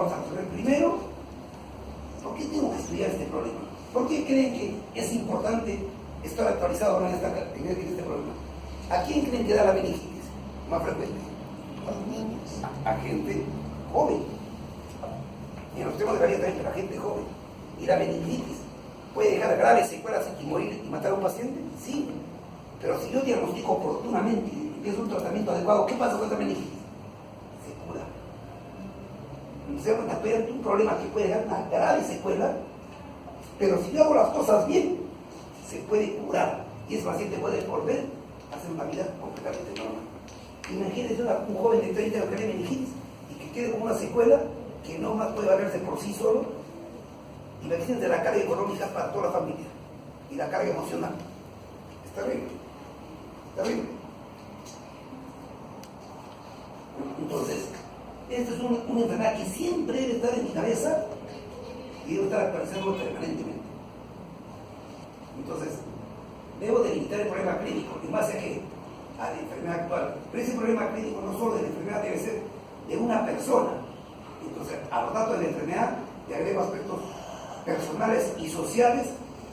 vamos a resolver. Primero, ¿por qué tengo que estudiar este problema? ¿Por qué creen que es importante estar actualizado en este problema? ¿A quién creen que da la meningitis más frecuente? Los niños. A gente joven. Y en los temas de variedad también, pero a gente joven. Y la meningitis puede dejar graves secuelas y morir y matar a un paciente, sí. Pero si yo diagnostico oportunamente y empiezo un tratamiento adecuado, ¿qué pasa con esta meningitis? Se cura. Se ante un problema que puede dejar una grave secuela, pero si yo hago las cosas bien, se puede curar y ese paciente puede volver a hacer una vida completamente normal. Imagínense un joven de 30 años que tiene meningitis y que quede con una secuela que no más puede valerse por sí solo. Imagínense la carga económica para toda la familia y la carga emocional. Es terrible, terrible. Entonces, esta es una enfermedad que siempre debe estar en mi cabeza y debo estar actualizando permanentemente. Entonces, debo delimitar el problema clínico en base a qué? A la enfermedad actual. Pero ese problema clínico no solo de la enfermedad debe ser de una persona. Entonces, a los datos de la enfermedad le agrego aspectos personales y sociales,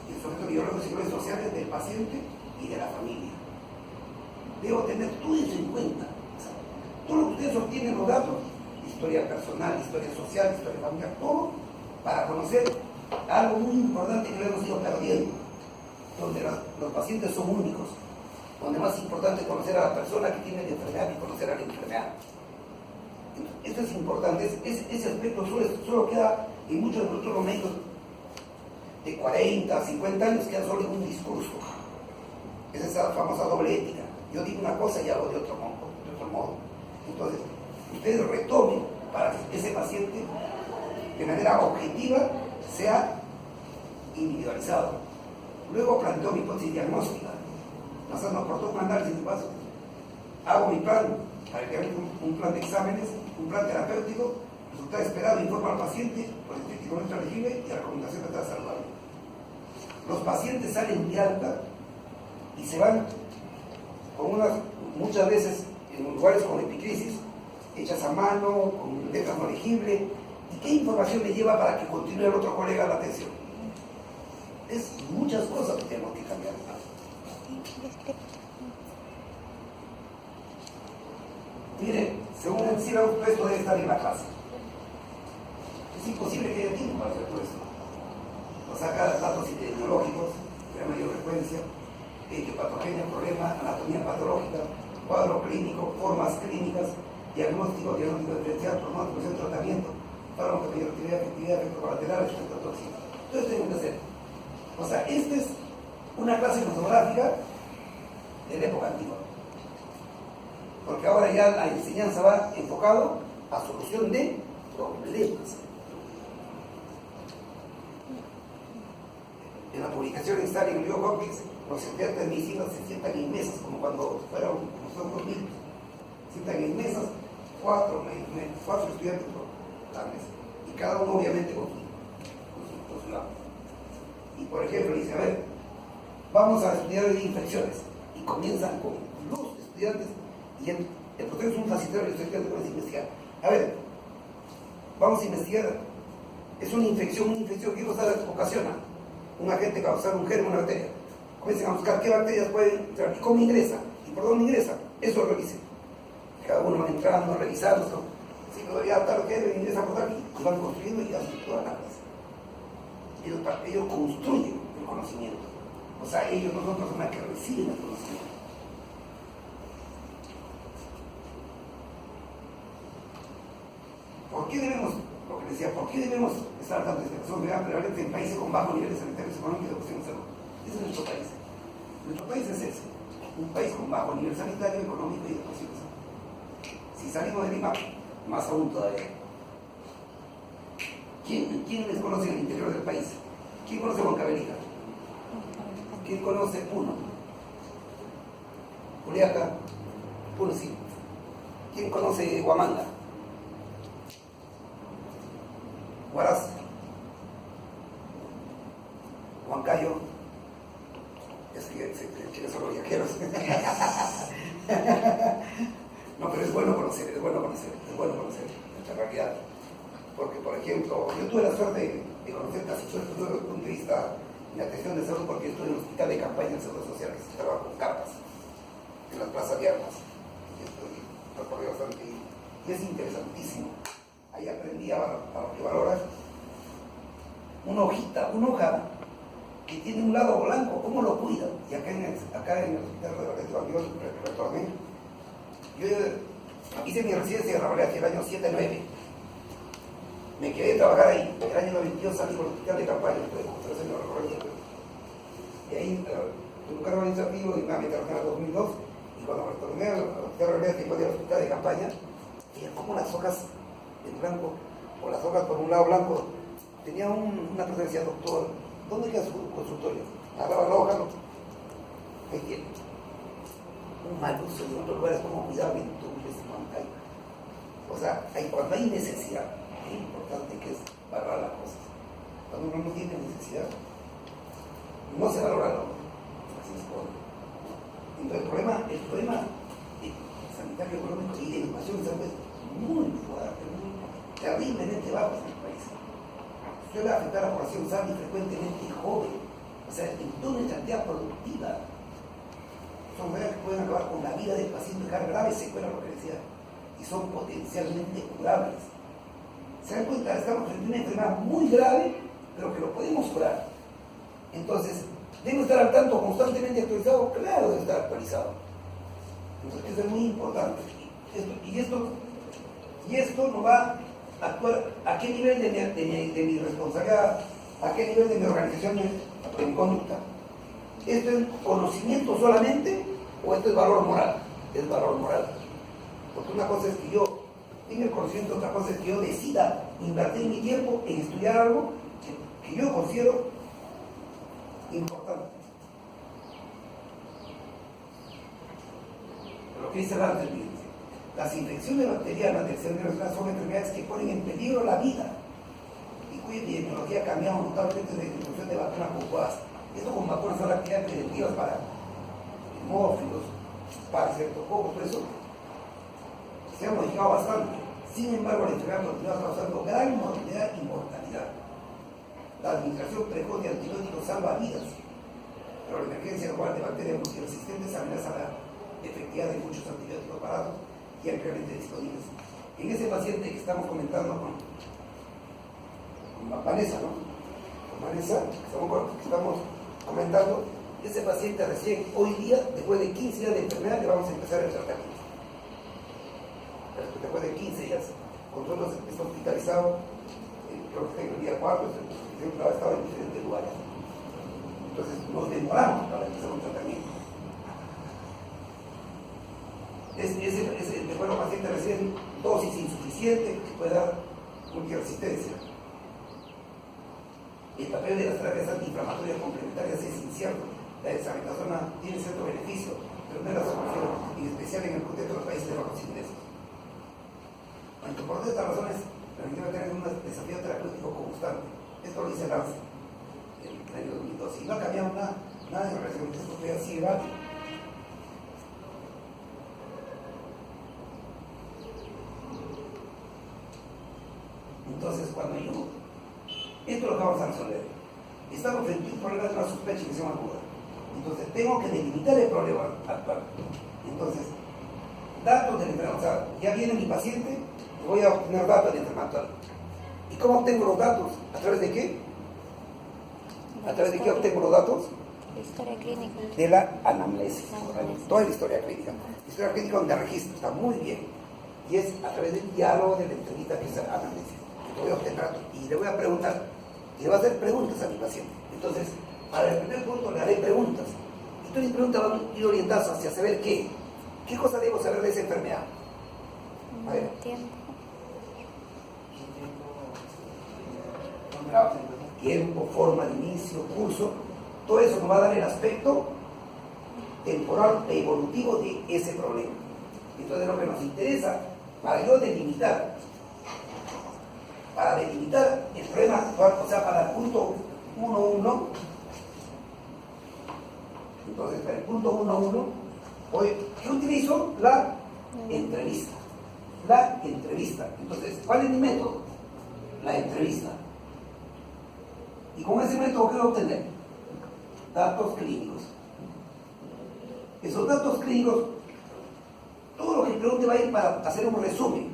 y aspectos biológicos y sociales del paciente y de la familia. Debo tener todo eso en cuenta. O sea, todo lo que ustedes obtienen los datos, historia personal, historia social, historia familiar, todo, para conocer algo muy importante que hemos ido perdiendo, donde los pacientes son únicos, donde más importante es conocer a la persona que tiene la enfermedad y conocer a la enfermedad. Esto es importante, ese aspecto solo queda en muchos de nosotros médicos de 40, 50 años, queda solo en un discurso. Es esa famosa doble ética. Yo digo una cosa y hago de otro modo. Entonces, ustedes retomen para que ese paciente, de manera objetiva, sea individualizado. Luego planteo mi hipótesis diagnóstica, pasando por todo un análisis de pasos. Hago mi plan, un plan de exámenes, un plan terapéutico, resultado esperado, informa al paciente por el crítico no elegible y la recomendación de estar saludable. Los pacientes salen de alta y se van con muchas veces en lugares con epicrisis, hechas a mano, con letras no legibles. ¿Y qué información le lleva para que continúe el otro colega la atención? Es muchas cosas que tenemos que cambiar. Miren, según el CIRAU, esto debe estar en la clase. Es imposible que haya tiempo para hacer todo esto. O saca datos epidemiológicos de mayor frecuencia, etiopatogenia, problema, anatomía patológica, cuadro clínico, formas clínicas, diagnóstico diferencial, pronóstico, de tratamiento, farmacoterapia, efectividad, efectos colaterales, efectos tóxicos. Todo esto tenemos que hacer. O sea, esta es una clase fotográfica de la época antigua. Porque ahora ya la enseñanza va enfocado a solución de problemas. En la publicación en Stanley y Leo Hopkins, los estudiantes de medicina se sientan en mesas, como cuando fueron nosotros niños. Se sientan en mesas, cuatro estudiantes por la mesa. Y cada uno obviamente con su lado. Y por ejemplo dice, a ver, vamos a estudiar hoy infecciones. Y comienzan con los estudiantes, y el profesor es un facilitador y los estudiantes van a investigar. A ver, vamos a investigar. Es una infección que ocasiona un agente causal, un germen, una bacteria. Comiencen a buscar qué bacterias pueden entrar y cómo ingresa y por dónde ingresa. Eso lo revisen. Cada uno va entrando, revisando. Si todavía tal que ingresa por aquí, y van construyendo y hacen toda la clase. Ellos construyen el conocimiento. O sea, ellos no son personas que reciben el conocimiento. ¿Por qué debemos, lo que decía, por qué debemos estar dando educación real prevalente en países con bajos niveles sanitarios, económicos y de educación en salud? Ese es nuestro país. Nuestro país es ese, un país con bajo nivel sanitario, económico y de educación en salud. Si salimos de Lima, más aún todavía. ¿Quién les conoce en el interior del país? ¿Quién conoce Huancavelica? ¿Quién conoce Puno? Juliaca, Puno sí. ¿Quién conoce Huamanga? Huaraz, Huancayo, es que son los viajeros. No, pero es bueno conocer nuestra realidad, porque por ejemplo, yo tuve la suerte de conocer casi todo el futuro desde el punto de vista de atención de salud, porque estuve en el hospital de campaña del Seguro Social que se trabaja con carpas en las plazas abiertas. Y estoy recorrido bastante y es interesantísimo. Ahí aprendí a lo que valoras una hoja que tiene un lado blanco, ¿cómo lo cuidan? Y acá en el hospital de Dios retorné. Yo hice mi residencia en la Valea el año 7-9. Me quedé a trabajar ahí. El año 92 salí por el hospital de campaña, después de 3 años recorriendo. Y ahí tuve un cargo administrativo y me traje en el 2002. Y cuando retorné al hospital del hospital de campaña, veía como las hojas en blanco, o las hojas por un lado blanco, tenía una persona que decía, doctor, ¿dónde queda su consultorio? Agarraba la hoja, ¿no? Ahí tiene. Un mal uso de otros lugares, como cuidar virtudes y montaña. O sea, cuando hay necesidad, es importante que es valorar las cosas. Cuando uno no tiene necesidad, no se valora lo así es todo. Entonces, el problema sanitario, económico y de educación es muy fuerte, muy terriblemente bajo en el país. Suele afectar a la población sana y frecuentemente joven, o sea, en toda nuestra actividad productiva. Son enfermedades que pueden acabar con la vida del paciente, dejar graves secuelas, lo que decía, y son potencialmente curables. Se dan cuenta, estamos frente a una enfermedad muy grave, pero que lo podemos curar. Entonces, ¿debo estar al tanto constantemente actualizado? Claro, debe estar actualizado. Entonces, eso es muy importante. Y esto nos va a actuar a qué nivel de mi responsabilidad, a qué nivel de mi organización, de mi conducta. ¿Esto es conocimiento solamente o esto es valor moral? Es valor moral. Porque una cosa es que yo tenga el conocimiento, otra cosa es que yo decida invertir mi tiempo en estudiar algo que yo considero importante. Lo que dice Lanter, las infecciones bacterianas del cerebro son enfermedades que ponen en peligro la vida y cuya epidemiología ha cambiado notablemente desde la introducción de vacunas conjugadas. Esto con vacunas son actividades preventivas para hemófilos, para ciertococos, por eso se ha modificado bastante. Sin embargo, la enfermedad continúa causando gran mortalidad y mortalidad. La administración precoz de antibióticos salva vidas, pero la emergencia global de bacterias multiresistentes amenaza la efectividad de muchos antibióticos baratos y ampliamente disponibles. En ese paciente que estamos comentando con Vanessa, ¿no? Con Vanessa, que estamos comentando, ese paciente recién hoy día, después de 15 días de enfermedad, le vamos a empezar el tratamiento. Después de 15 días, con nosotros está hospitalizado, creo que el día 4, siempre ha estado en diferentes lugares. Entonces nos demoramos para empezar un tratamiento. Después los pacientes reciben dosis insuficiente que puede dar multiresistencia. El papel de las terapias antiinflamatorias complementarias es incierto. La dexametasona tiene cierto beneficio, pero no es la solución, en especial en el contexto de los países de bajos ingresos. Aunque por estas razones, la gente va a tener un desafío terapéutico constante. Esto lo dice Lance en el año 2012. Y no ha cambiado nada en relación a esto, todavía sigue válido. Entonces, cuando esto es lo que vamos a resolver. Estamos frente a un problema de una sospecha y infección aguda. Entonces, tengo que delimitar el problema actual. Entonces, datos de la enfermedad. O sea, ya viene mi paciente, voy a obtener datos de la enfermedad actual. ¿Y cómo obtengo los datos? ¿A través de qué? ¿A través de qué obtengo los datos? La historia clínica. De la anamnesis. Toda la historia clínica. La historia clínica donde registro está muy bien. Y es a través del diálogo de la entrevista que es la anamnesis. Voy a obtener y le voy a preguntar y le voy a hacer preguntas a mi paciente. Entonces, para el primer punto le haré preguntas y todas mis preguntas van a ir orientadas hacia saber qué cosa debo saber de esa enfermedad. A ver. Tiempo, forma de inicio, curso, todo eso nos va a dar el aspecto temporal e evolutivo de ese problema. Entonces, lo que nos interesa para yo delimitar el problema actual, o sea, para el punto 1.1, entonces para el punto 1.1, hoy yo utilizo la entrevista. Entonces, ¿cuál es mi método? la entrevista. Y con ese método, ¿qué voy a obtener? Datos clínicos. Esos datos clínicos, todo lo que pregunte va a ir para hacer un resumen.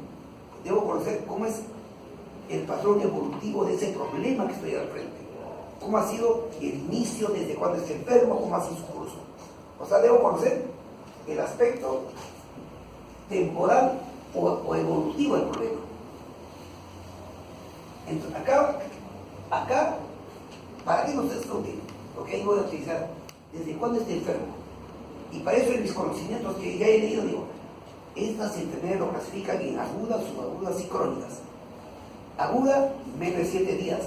Debo conocer cómo es el patrón evolutivo de ese problema que estoy al frente. Cómo ha sido el inicio, desde cuando está enfermo, cómo ha sido su curso. O sea, debo conocer el aspecto temporal o evolutivo del problema. Entonces, acá, ¿para qué nos estudian? Porque ahí voy a utilizar desde cuándo está enfermo. Y para eso en mis conocimientos que ya he leído, digo, estas enfermedades lo clasifican en agudas, subagudas y crónicas. Aguda, menos de 7 días.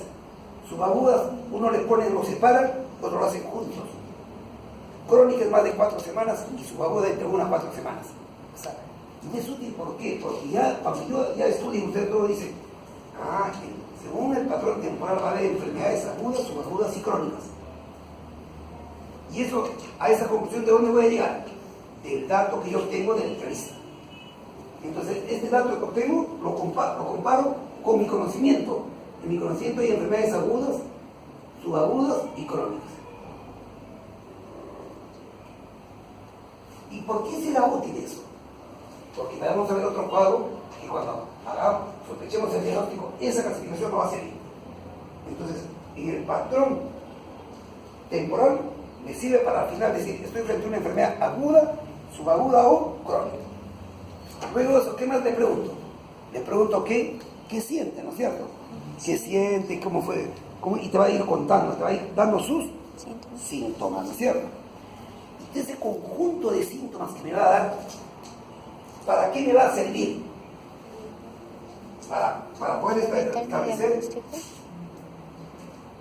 Subagudas, uno le pone, lo separan, otro lo hacen juntos. Crónica es más de 4 semanas y subaguda entre 1 a 4 semanas. O sea, no es útil, ¿por qué? Porque ya, cuando yo ya estudio, usted todo dice, según el patrón temporal va a haber enfermedades agudas, subagudas y crónicas. Y eso, a esa conclusión, ¿de dónde voy a llegar? Del dato que yo obtengo de la entrevista. Entonces, este dato que obtengo lo comparo con mi conocimiento. En mi conocimiento hay enfermedades agudas, subagudas y crónicas. ¿Y por qué será útil eso? Porque vamos a ver otro cuadro que cuando sospechemos el diagnóstico, esa clasificación no va a servir. Entonces, en el patrón temporal me sirve para al final decir, estoy frente a una enfermedad aguda, subaguda o crónica. Luego de eso, ¿qué más le pregunto? Le pregunto qué siente, ¿no es cierto? ¿Qué siente? ¿Cómo fue? Y te va a ir contando, te va a ir dando sus síntomas, ¿no es cierto? Y ese conjunto de síntomas que me va a dar, ¿para qué me va a servir? Para poder establecer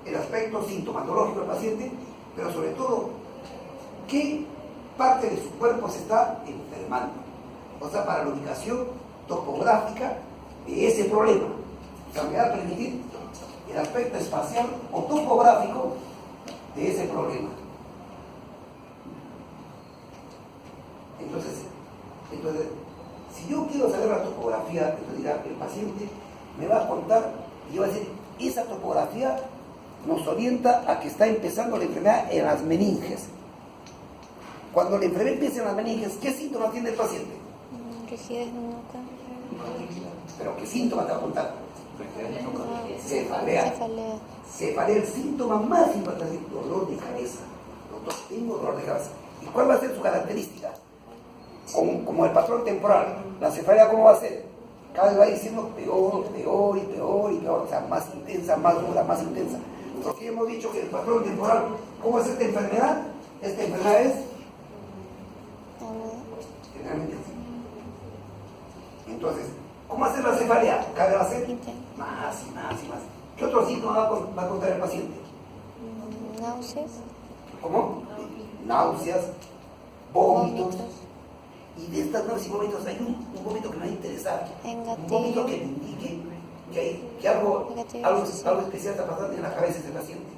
el aspecto sintomatológico del paciente, pero sobre todo, ¿qué parte de su cuerpo se está enfermando? O sea, para la ubicación topográfica de ese problema. O sea, me va a permitir el aspecto espacial o topográfico de ese problema. Entonces, si yo quiero saber la topografía, entonces dirá, el paciente me va a contar y yo voy a decir, esa topografía nos orienta a que está empezando la enfermedad en las meninges. Cuando la enfermedad empieza en las meninges, ¿qué síntomas tiene el paciente? Rigidez nuca. ¿Pero qué síntomas te va a contar? Cefalea. Cefalea, el síntoma más importante es dolor de cabeza. Doctor, tengo dolor de cabeza. ¿Y cuál va a ser su característica? Como el patrón temporal. La cefalea, ¿cómo va a ser? Cada vez va a ir siendo peor, peor y peor y peor. O sea, más intensa, más dura, más intensa. Porque hemos dicho que el patrón temporal, ¿cómo es esta enfermedad? Esta enfermedad es generalmente así. Entonces, ¿cómo hacer la cefalea? Cada vez va a ser más y más y más. ¿Qué otro síntoma va a contar el paciente? Náuseas. ¿Cómo? Náuseas, vómitos. Y de estas náuseas y vómitos hay un vómito que me va a interesar. Un vómito que me indique que algo especial está pasando en la cabeza de ese paciente.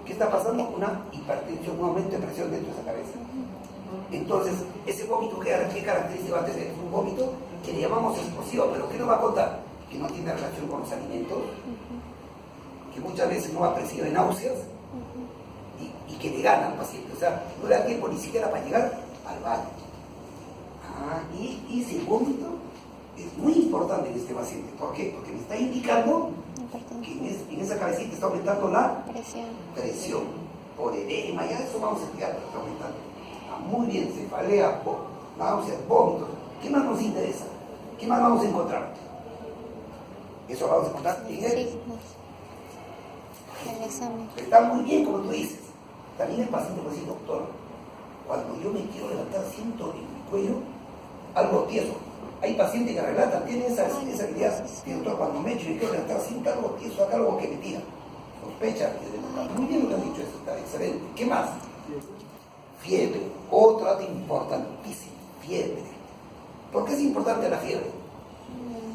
¿Qué está pasando? Una hipertensión, un aumento de presión dentro de esa cabeza. Entonces, ese vómito, ¿qué característica va a tener? Es un vómito que le llamamos explosivo, pero ¿qué nos va a contar? Que no tiene relación con los alimentos, que muchas veces no va precedido de náuseas y que le gana al paciente. O sea, no le da tiempo ni siquiera para llegar al baño. Y ese vómito es muy importante en este paciente. ¿Por qué? Porque me está indicando que en esa cabecita está aumentando la presión por edema. Ya eso vamos a explicar, pero está aumentando. Muy bien, cefalea, náuseas, vómitos. ¿Qué más nos interesa? ¿Qué más vamos a encontrar? Eso lo vamos a encontrar en el examen. Está muy bien, como tú dices. También el paciente puede decir, doctor, cuando yo me quiero levantar, siento en mi cuello algo tieso. Hay pacientes que relatan, tienen esa idea, que doctor, cuando me echo y quiero levantar, siento algo tieso, acá algo que me tira. Sospecha. Muy bien lo que han dicho, eso está excelente. ¿Qué más? Fiebre, otro dato importantísimo, fiebre. ¿Por qué es importante la fiebre?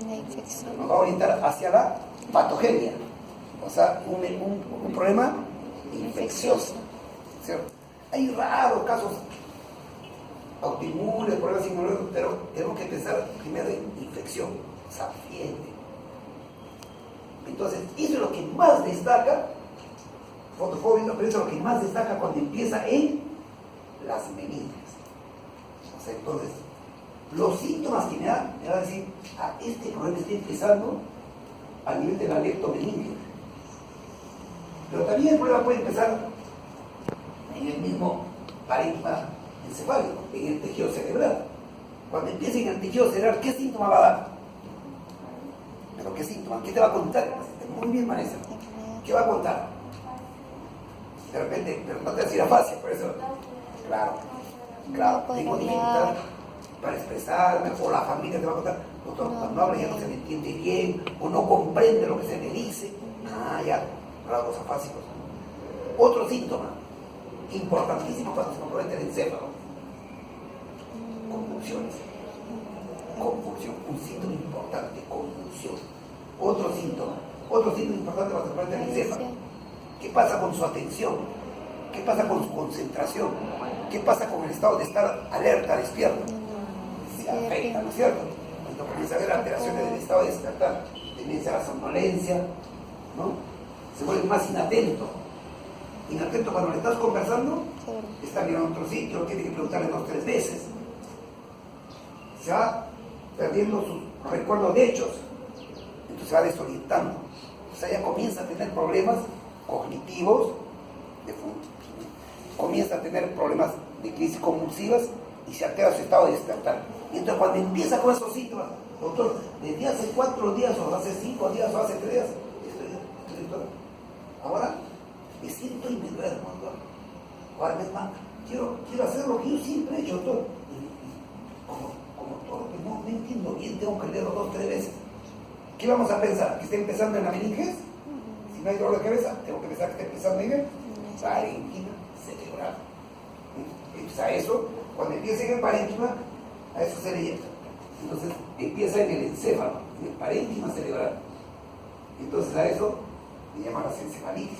La infección. Nos va a orientar hacia la patogenia, o sea, un problema infeccioso, ¿cierto? Hay raros casos autoinmunes, problemas inmunológicos, pero tenemos que pensar primero en infección, o sea, fiebre. Entonces, eso es lo que más destaca, fotofobia, pero eso es lo que más destaca cuando empieza en las meninges. O sea, entonces, los síntomas que me van a decir, este problema está empezando a nivel de la leptomeninge. Pero también el problema puede empezar en el mismo parénquima encefálico, en el tejido cerebral. Cuando empiece en el tejido cerebral, ¿qué síntoma va a dar? ¿Pero qué síntoma? ¿Qué te va a contar? Muy bien, Vanessa. ¿Qué va a contar? De repente, pero no te decir fácil, por eso. Claro, tengo dificultad para expresarme, o la familia te va a contar, doctor, cuando habla ya no se me entiende bien, o no comprende lo que se me dice. Ya, rasgos afásicos. Otro síntoma, importantísimo cuando se compromete el encéfalo: convulsiones. Convulsión, un síntoma importante, convulsión. Otro síntoma importante cuando se compromete el encéfalo. ¿Qué pasa con su atención? ¿Qué pasa con su concentración? ¿Qué pasa con el estado de estar alerta, despierto? Se afecta, ¿no es cierto? Cuando comienza a haber alteraciones del estado de despertar, tendencia a la somnolencia, ¿no? Se vuelve más inatento. Inatento cuando le estás conversando, está mirando otro sitio, tiene que preguntarle 2 o 3 veces. Se va perdiendo sus recuerdos de hechos, entonces se va desorientando. O sea, ya comienza a tener problemas cognitivos, comienza a tener problemas de crisis convulsivas y se altera su estado de despertar. Y entonces cuando empieza con esos síntomas, doctor, desde hace 4 días, o hace 5 días, o hace 3 días, ahora me siento y me duermo, doctor. Ahora quiero hacer lo que yo siempre he hecho, doctor. Como todo, que no entiendo bien, tengo que leerlo 2 o 3 veces. ¿Qué vamos a pensar? ¿Que esté empezando en la meninges? Si no hay dolor de cabeza, tengo que pensar que esté empezando en el parénquima cerebral. Entonces a eso, cuando empieza en el parénquima, a eso se le llama. Entonces empieza en el encéfalo, en el parénquima cerebral. Entonces a eso le llaman las encefalitis.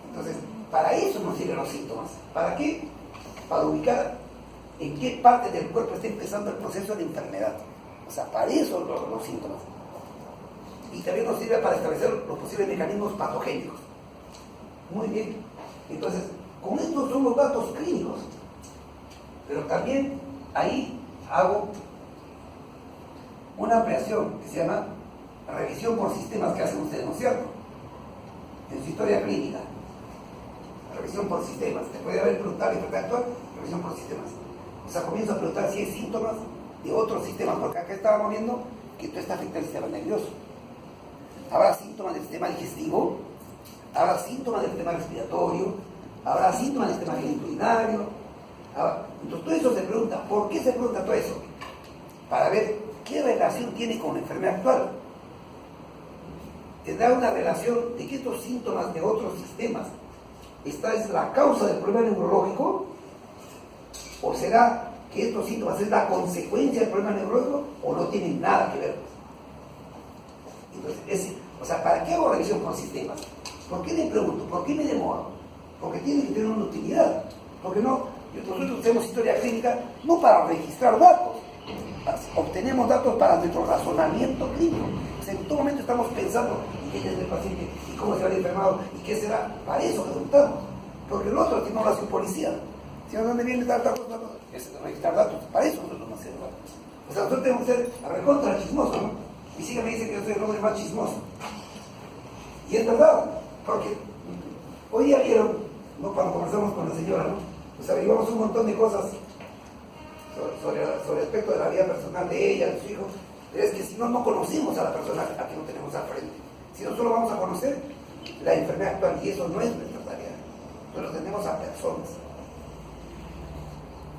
Entonces, para eso nos sirven los síntomas. ¿Para qué? Para ubicar en qué parte del cuerpo está empezando el proceso de enfermedad. O sea, para eso los síntomas. Y también nos sirve para establecer los posibles mecanismos patogénicos. Muy bien. Entonces, con estos son los datos clínicos. Pero también ahí hago una ampliación que se llama revisión por sistemas que hacen ustedes, ¿no es cierto? En su historia clínica. Revisión por sistemas. Te puede haber preguntado y actual, revisión por sistemas. O sea, comienzo a preguntar si hay síntomas de otros sistemas, porque acá estábamos viendo que esto está afectando el sistema nervioso. Habrá síntomas del sistema digestivo, habrá síntomas del sistema respiratorio, habrá síntomas del sistema genitourinario. Entonces todo eso se pregunta. ¿Por qué se pregunta todo eso? Para ver qué relación tiene con la enfermedad actual. ¿Tendrá una relación de que estos síntomas de otros sistemas, esta es la causa del problema neurológico? ¿O será que estos síntomas es la consecuencia del problema neurológico o no tienen nada que ver? Entonces, ¿para qué hago revisión por sistemas? ¿Por qué le pregunto? ¿Por qué me demoro? Porque tiene que tener una utilidad. Porque nosotros hacemos historia clínica no para registrar datos, obtenemos datos para nuestro razonamiento clínico. O sea, en todo momento estamos pensando en qué es el paciente, y cómo se va a enfermado, y qué será. Para eso preguntamos. Porque el otro no lo hace un policía. Si no, ¿dónde viene datos? Es registrar datos. Para eso nosotros no hacemos datos. O sea, nosotros tenemos que ser a recontra chismoso, ¿no? Mi hija me dice que yo soy el hombre más chismoso. Y es verdad, porque hoy día vieron, ¿no? Cuando conversamos con la señora, ¿no? Pues averiguamos un montón de cosas sobre el aspecto de la vida personal de ella, de su hijo. Pero es que si no conocemos a la persona a que no tenemos al frente. Si no, solo vamos a conocer la enfermedad actual, y eso no es nuestra tarea. Nosotros tenemos a personas.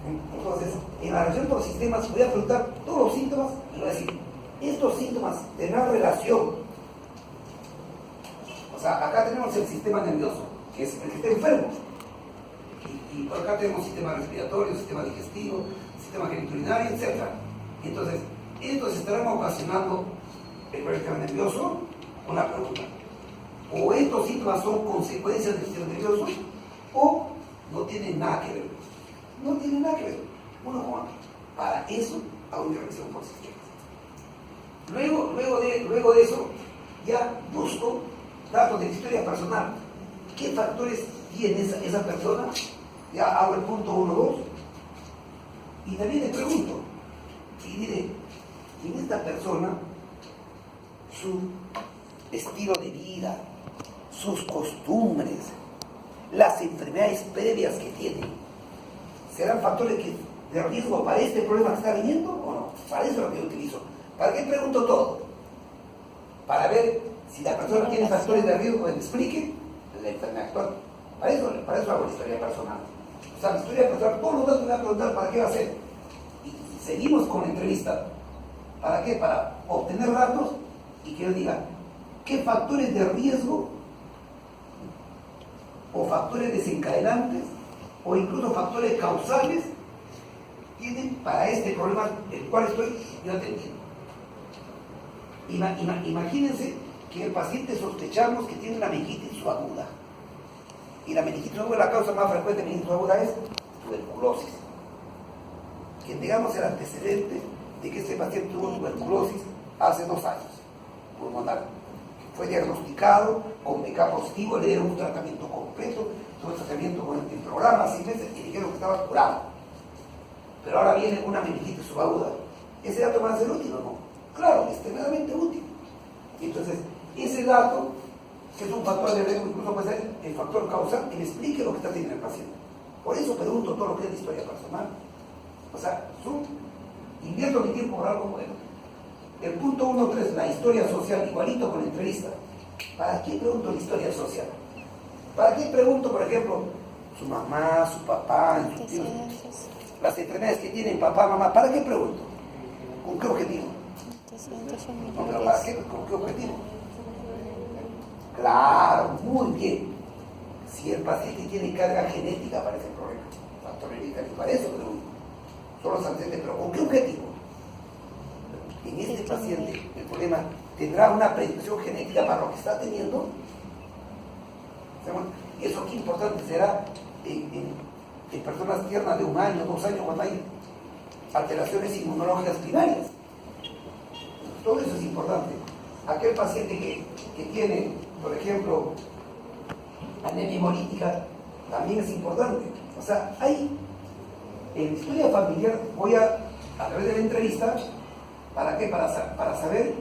Entonces, en la revisión por sistemas voy a preguntar todos los síntomas y voy a decir, estos síntomas tendrán relación. O sea, acá tenemos el sistema nervioso, que es el que está enfermo. Y por acá tenemos sistema respiratorio, sistema digestivo, sistema genitourinario, etc. Entonces, ¿estos estarán ocasionando el sistema nervioso? Una pregunta. O estos síntomas son consecuencias del sistema nervioso, o no tienen nada que ver. No tienen nada que ver. Uno con otro. Para eso hago una revisión por sistemas. Luego de eso, ya busco datos de la historia personal. ¿Qué factores tiene esa persona? Ya hago el punto 1, 2. Y también le pregunto, y diré, en esta persona, su estilo de vida, sus costumbres, las enfermedades previas que tiene, ¿serán factores de riesgo para este problema que está viniendo o no? Para eso es lo que yo utilizo. ¿Para qué pregunto todo? Para ver si la persona tiene factores de riesgo que me explique la enfermedad actual. Para eso hago la historia personal. O sea, la historia personal, todos los datos me voy a preguntar para qué va a ser. Y seguimos con la entrevista. ¿Para qué? Para obtener datos y que yo diga qué factores de riesgo o factores desencadenantes o incluso factores causales tienen para este problema el cual estoy yo atendiendo. Imagínense que el paciente sospechamos que tiene una meningitis subaguda. Y la meningitis subaguda, la causa más frecuente de meningitis subaguda es tuberculosis. Que tengamos el antecedente de que este paciente tuvo tuberculosis hace 2 años, pulmonar. Fue diagnosticado con BK positivo, le dieron un tratamiento completo, tuvo el tratamiento con el programa 6 meses y dijeron que estaba curado. Pero ahora viene una meningitis subaguda. ¿Ese dato va a ser útil o no? Claro, extremadamente útil. Entonces, ese dato, que es un factor de riesgo, incluso puede ser el factor causal, que me explique lo que está teniendo el paciente. Por eso pregunto todo lo que es de historia personal. O sea, invierto mi tiempo por algo bueno. El punto 1.3, la historia social, igualito con la entrevista. ¿Para qué pregunto la historia social? ¿Para qué pregunto, por ejemplo, su mamá, su papá, sus tíos, las enfermedades que tienen papá, mamá? ¿Para qué pregunto? ¿Con qué objetivo? No, pero ¿para qué? ¿Con qué objetivo? Claro, muy bien. Si el paciente tiene carga genética para ese problema, factor hereditario, para eso pregunto. Son los antecedentes, pero ¿con qué objetivo? En este paciente el problema tendrá una predicción genética para lo que está teniendo. Y eso qué importante será en personas tiernas de 1 año, 2 años, cuando hay alteraciones inmunológicas primarias. Todo eso es importante. Aquel paciente que tiene, por ejemplo, anemia hemolítica, también es importante. O sea, en la historia familiar voy a través de la entrevista, ¿para qué? Para saber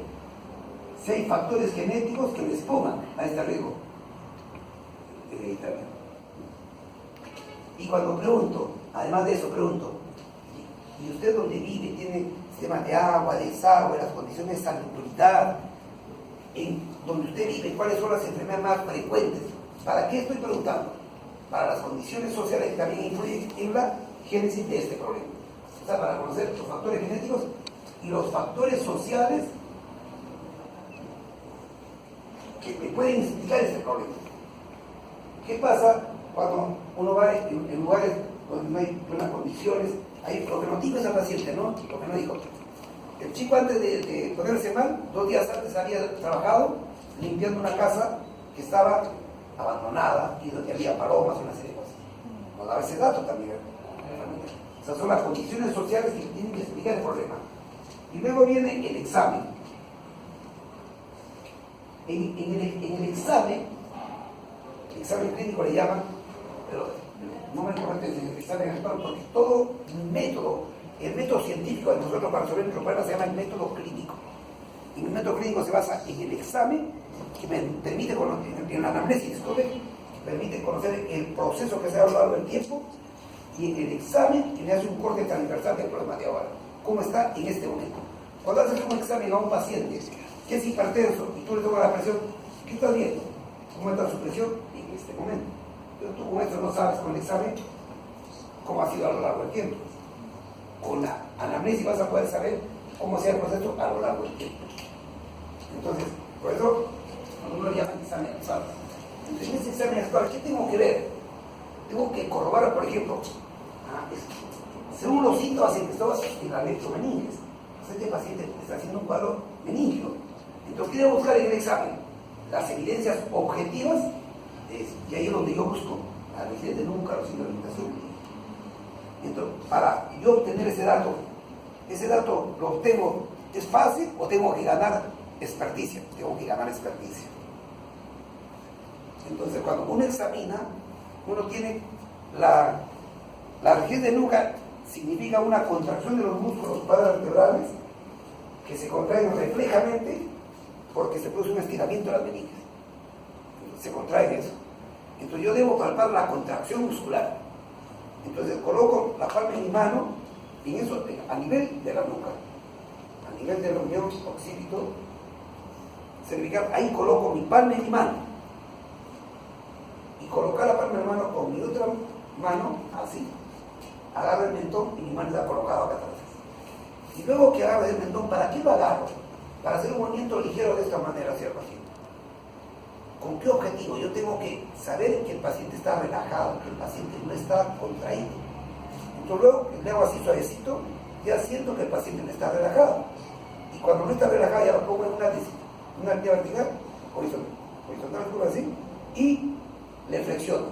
si hay factores genéticos que me expongan a este riesgo hereditario. Y cuando pregunto, además de eso pregunto, ¿y usted dónde vive? ¿Tiene sistemas de agua, de desagüe, las condiciones de salubridad? En donde usted vive, ¿cuáles son las enfermedades más frecuentes? ¿Para qué estoy preguntando? Para las condiciones sociales que también influyen en la génesis de este problema. O sea, para conocer los factores genéticos y los factores sociales que me pueden explicar este problema. ¿Qué pasa cuando uno va en lugares donde no hay buenas condiciones? Ahí lo que nos dijo ese paciente, ¿no? Lo que nos dijo. El chico antes de ponerse mal, 2 días antes había trabajado limpiando una casa que estaba abandonada y donde había palomas, una serie de cosas. Nos daba ese dato también. Esas son las condiciones sociales que tienen que explicar el problema. Y luego viene el examen. En el examen clínico le llaman, pero no me correcto es el examen actual, porque todo el método científico de nosotros para resolver nuestros problemas se llama el método clínico. Y el método clínico se basa en el examen que me permite, en la anamnesis, permite conocer el proceso que se da a lo largo del tiempo, y en el examen que le hace un corte transversal del problema de ahora, cómo está en este momento. Cuando haces un examen a un paciente que es hipertenso y tú le tomas la presión, ¿qué estás viendo? ¿Cómo está su presión en este momento? Pero tú con esto no sabes con el examen cómo ha sido a lo largo del tiempo. Con la anamnesis vas a poder saber cómo sea el proceso a lo largo del tiempo. Entonces, por eso, cuando uno le llama examen actual, en ese examen actual, ¿qué tengo que ver? Tengo que corroborar, por ejemplo, según los síntomas en que estaba en la leptomeninges. Este paciente está haciendo un cuadro meningio. Entonces, quiero buscar en el examen las evidencias objetivas, y ahí es donde yo busco la evidencia de un carocino de alimentación. Entonces, para yo obtener ese dato lo obtengo, ¿es fácil o tengo que ganar experticia, tengo que ganar experticia. Entonces, cuando uno examina, uno tiene la rigidez de nuca, significa una contracción de los músculos paravertebrales que se contraen reflejamente porque se produce un estiramiento de las meninges. Se contrae eso. Entonces yo debo palpar la contracción muscular. Entonces coloco la palma de mi mano en eso, a nivel de la nuca, a nivel de la unión occipito cervical. Ahí coloco mi palma de mi mano. Y colocar la palma de mi mano con mi otra mano, así. Agarro el mentón y mi mano está colocada acá atrás. Y luego que agarro el mentón, ¿para qué lo agarro? Para hacer un movimiento ligero de esta manera hacia el paciente. ¿Con qué objetivo? Yo tengo que saber que el paciente está relajado, que el paciente no está contraído. Entonces luego que le hago así suavecito, ya siento que el paciente no está relajado. Y cuando no está relajado ya lo pongo en una línea vertical, horizontal, así, y le flexiono.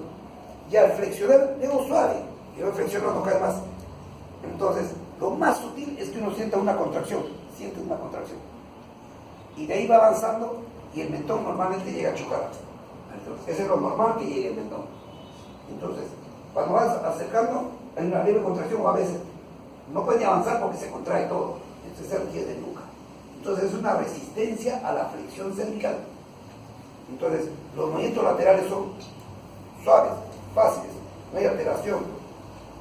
Y al flexionar, le hago suave. Y luego flexiono, no cae más. Entonces, lo más sutil es que uno sienta una contracción. Siente una contracción. Y de ahí va avanzando y el mentón normalmente llega a chocar. Entonces, ese es lo normal que llegue el mentón. Entonces, cuando vas acercando, hay una leve contracción o a veces no puede avanzar porque se contrae todo. Entonces se rigidez de nuca. Entonces es una resistencia a la flexión cervical. Entonces, los movimientos laterales son suaves, fáciles, no hay alteración.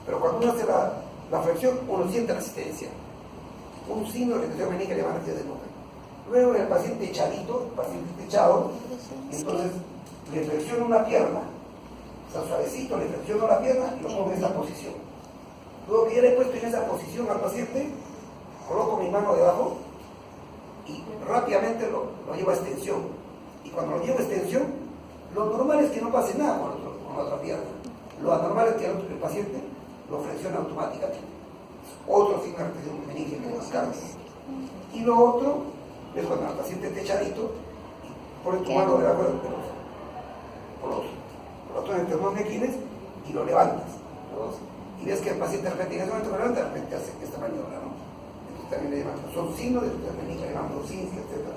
Pero cuando uno hace la flexión, uno siente resistencia. Un signo de retención meningia le llama rigidez de nuca. Luego el paciente echadito, el paciente echado, entonces le flexiono una pierna, o sea, suavecito, le flexiono la pierna y lo pongo en esa posición. Luego que ya le he puesto en esa posición al paciente, coloco mi mano debajo y rápidamente lo llevo a extensión. Y cuando lo llevo a extensión, lo normal es que no pase nada con la otra pierna. Lo anormal es que el paciente lo flexiona automáticamente. Otro signo de retención meningia que nos carga. Y lo otro es cuando el paciente está echadito y pones tu mano debajo por los dos internos y lo levantas. Y ves que el paciente de repente en ese momento lo levanta, de repente hace esta maniobra, ¿no? Entonces también le llaman, son signos de retención meningia, le llaman docencia, etc.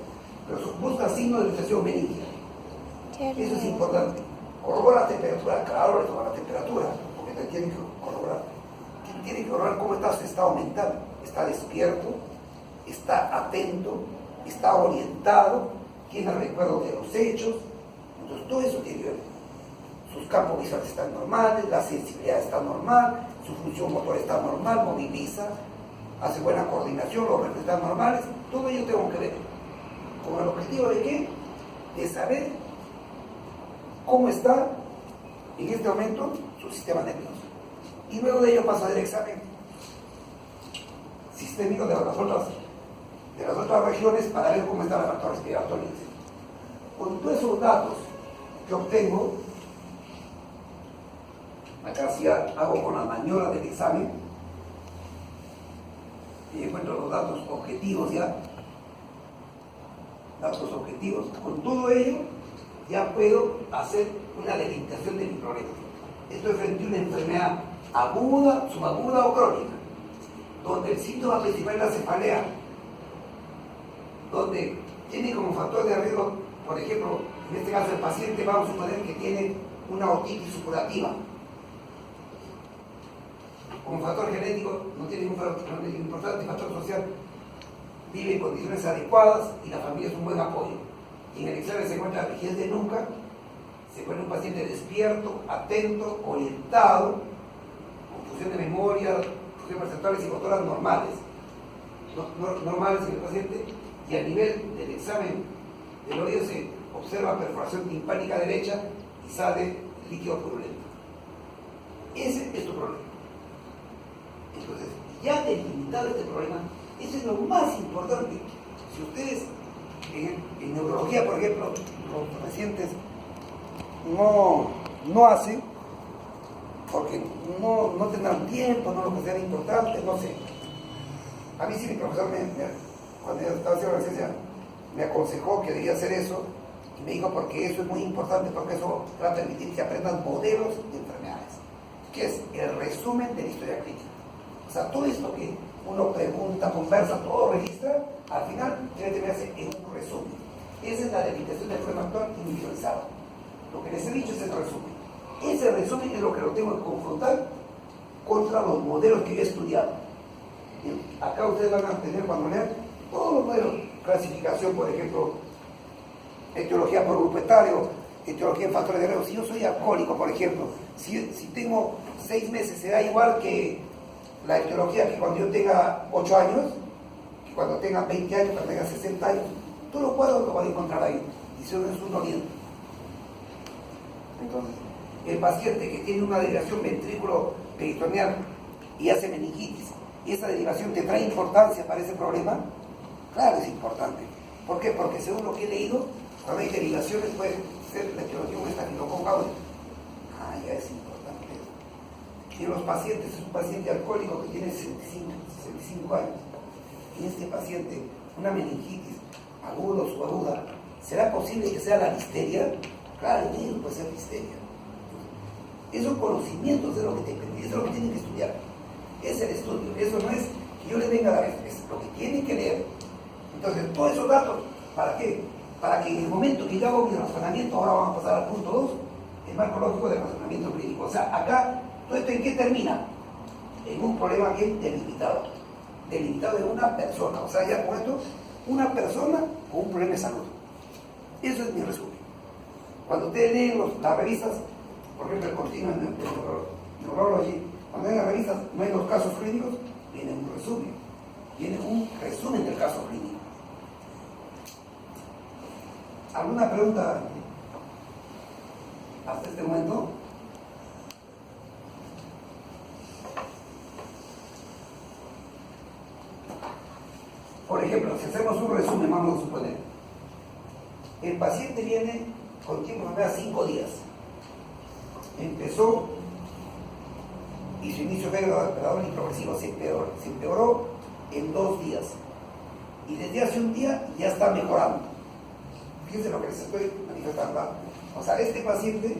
Pero busca signos de retención meningia. Eso es importante. Corrobora la temperatura, claro, le toma la temperatura, porque te tiene que corroborar. Tiene que corroborar cómo está su estado mental. Está despierto, está atento, está orientado, tiene recuerdo de los hechos. Entonces todo eso tiene que ver. Sus campos visuales están normales, la sensibilidad está normal, su función motor está normal, moviliza, hace buena coordinación, los reflejos están normales. Todo ello tengo que ver. ¿Con el objetivo de qué? De saber cómo está en este momento su sistema nervioso. Y luego de ello paso a hacer examen sistémico de las otras regiones para ver cómo está la factor respiratorio. Con todos esos datos que obtengo, acá sí hago con la maniobra del examen y encuentro los datos objetivos ya. Datos objetivos. Con todo ello ya puedo hacer una delimitación de mi problema. Esto es frente a una enfermedad aguda, subaguda o crónica, donde el síntoma principal es la cefalea, donde tiene como factor de riesgo, por ejemplo, en este caso el paciente, vamos a suponer que tiene una otitis supurativa. Como factor genético no tiene ningún importante factor social, vive en condiciones adecuadas y la familia es un buen apoyo. Y en el examen se encuentra la rigidez de nuca, se encuentra un paciente despierto, atento, orientado, con función de memoria, funciones perceptuales y motoras normales. Normales en el paciente, y a nivel del examen del oído se observa perforación timpánica derecha y sale líquido purulento. Ese es tu problema. Entonces, ya delimitado este problema, eso es lo más importante. Si ustedes en neurología, por ejemplo, los pacientes no hacen, porque no tendrán tiempo, no lo consideran importante, no sé. A mí sí mi profesor, cuando yo estaba haciendo la ciencia, me aconsejó que debía hacer eso, y me dijo porque eso es muy importante, porque eso va a permitir que aprendan modelos de enfermedades, que es el resumen de la historia clínica. O sea, todo esto que uno pregunta, conversa, todo registra, al final debe terminarse en un resumen. Esa es la delimitación del problema actual individualizado. Lo que les he dicho es el resumen. Ese resumen es lo que lo tengo que confrontar contra los modelos que yo he estudiado. Acá ustedes van a tener, cuando lean, todos los modelos, clasificación, por ejemplo, etiología por grupo etario, etiología en factores de riesgo. Si yo soy alcohólico, por ejemplo, si tengo 6 meses, será igual que la etiología que cuando yo tenga 8 años, que cuando tenga 20 años, cuando tenga 60 años. Todos los cuadros lo voy a encontrar ahí. Y si uno es un oriente. Entonces, el paciente que tiene una derivación ventrículo-peritoneal y hace meningitis, y esa derivación te trae importancia para ese problema, claro, es importante. ¿Por qué? Porque según lo que he leído, cuando hay derivaciones puede ser la etiología un estafilococo aureus. Ya es importante. Y en los pacientes, es un paciente alcohólico que tiene 65 años, y este paciente, una meningitis aguda o subaguda, ¿será posible que sea la listeria? Claro, el puede ser listeria. Esos conocimientos es lo que eso es lo que tienen que estudiar. Es el estudio. Eso no es que yo les venga a dar, es lo que tienen que leer. Entonces, todos esos datos, ¿para qué? Para que en el momento que yo hago mi razonamiento, ahora vamos a pasar al punto 2, el marco lógico del razonamiento clínico. O sea, acá, ¿todo esto en qué termina? En un problema bien delimitado. Delimitado de una persona. O sea, ya con esto, una persona con un problema de salud. Eso es mi resumen. Cuando ustedes leen las revistas, por ejemplo, el continuo en Neurology, cuando leen las revistas, no hay los casos clínicos, viene un resumen. Viene un resumen del caso clínico. ¿Alguna pregunta hasta este momento? Por ejemplo, si hacemos un resumen, vamos a suponer, el paciente viene con tiempo de 5 días. Empezó y su inicio fue gradual y progresivo, se empeoró en 2 días. Y desde hace un día ya está mejorando. Fíjense lo que les estoy manifestando. O sea, este paciente,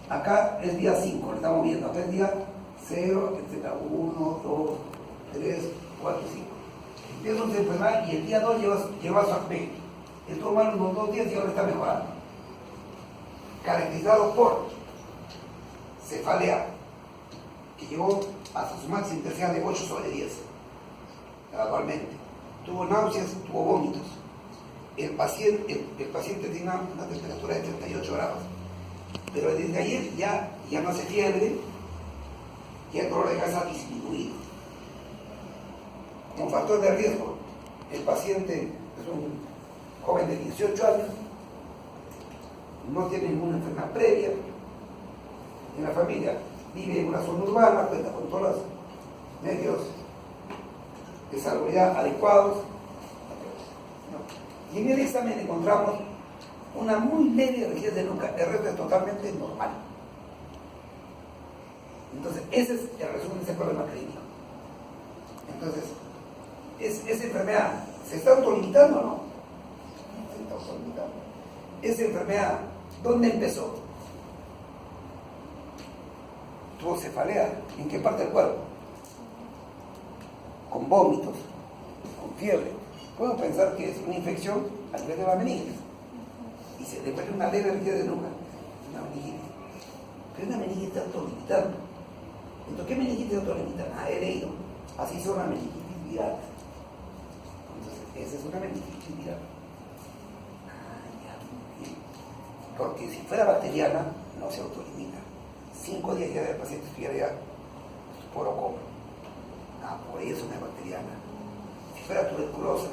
acá es día 5, le estamos viendo, acá es día 0, etc. 1, 2, 3, 4, 5. Empieza a enfermar y el día 2 lleva su aspecto. Esto mal unos 2 días y ahora está mejorando. Caracterizado por cefalea, que llegó hasta su máxima intensidad de 8/10, gradualmente. Tuvo náuseas, tuvo vómitos. El paciente tiene una temperatura de 38 grados. Pero desde ayer ya no hace fiebre, ya el dolor de cabeza ha disminuido. Como factor de riesgo, el paciente es un joven de 18 años, no tiene ninguna enfermedad previa, en la familia vive en una zona urbana, cuenta con todos los medios de salubridad adecuados. Y en el examen encontramos una muy leve rigidez de nuca, el resto es totalmente normal. Entonces, ese es el resumen de ese problema clínico. Entonces, ¿esa enfermedad se está autolimitando o no? Se está autolimitando. Esa enfermedad, ¿dónde empezó? Tuvo cefalea. ¿En qué parte del cuerpo? Con vómitos, con fiebre. Puedo pensar que es una infección a nivel de la meningitis. Y se le encuentra una leve rigidez de nuca, una meningitis. Pero una meningitis autolimitante. Entonces, ¿qué meningitis autolimitante? He leído. Así son las meningitis virales. Entonces, esa es una meningitis viral. Porque si fuera bacteriana, no se autolimita. 5 días ya del paciente estuviera ya por o coma. Por eso no es bacteriana. Si fuera tuberculosa,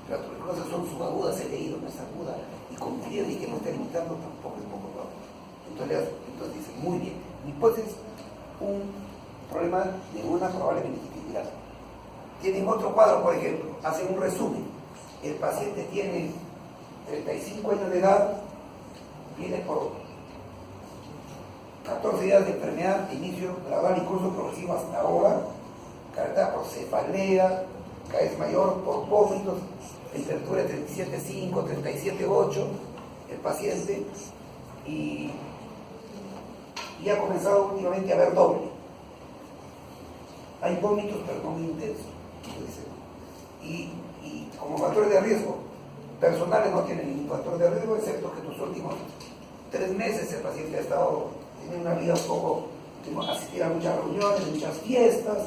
las tuberculosas son subagudas, he leído, no es aguda, y con fiebre y que no está limitando tampoco es poco probable. Entonces dice, muy bien, mi hipótesis es un problema de una probable meningitis viral. Tienen otro cuadro, por ejemplo, hacen un resumen. El paciente tiene 35 años de edad, viene por 14 días de enfermedad, inicio gradual y curso progresivo hasta ahora, caracterizada por cefalea, cada vez mayor, por vómitos, temperatura de 37,5, 37,8, el paciente, y ha comenzado últimamente a ver doble. hay vómitos, pero no muy intensos. Y como factores de riesgo, personales no tienen ningún factor de riesgo, excepto que en los últimos 3 meses el paciente ha estado, tiene una vida un poco, asistir a muchas reuniones, muchas fiestas,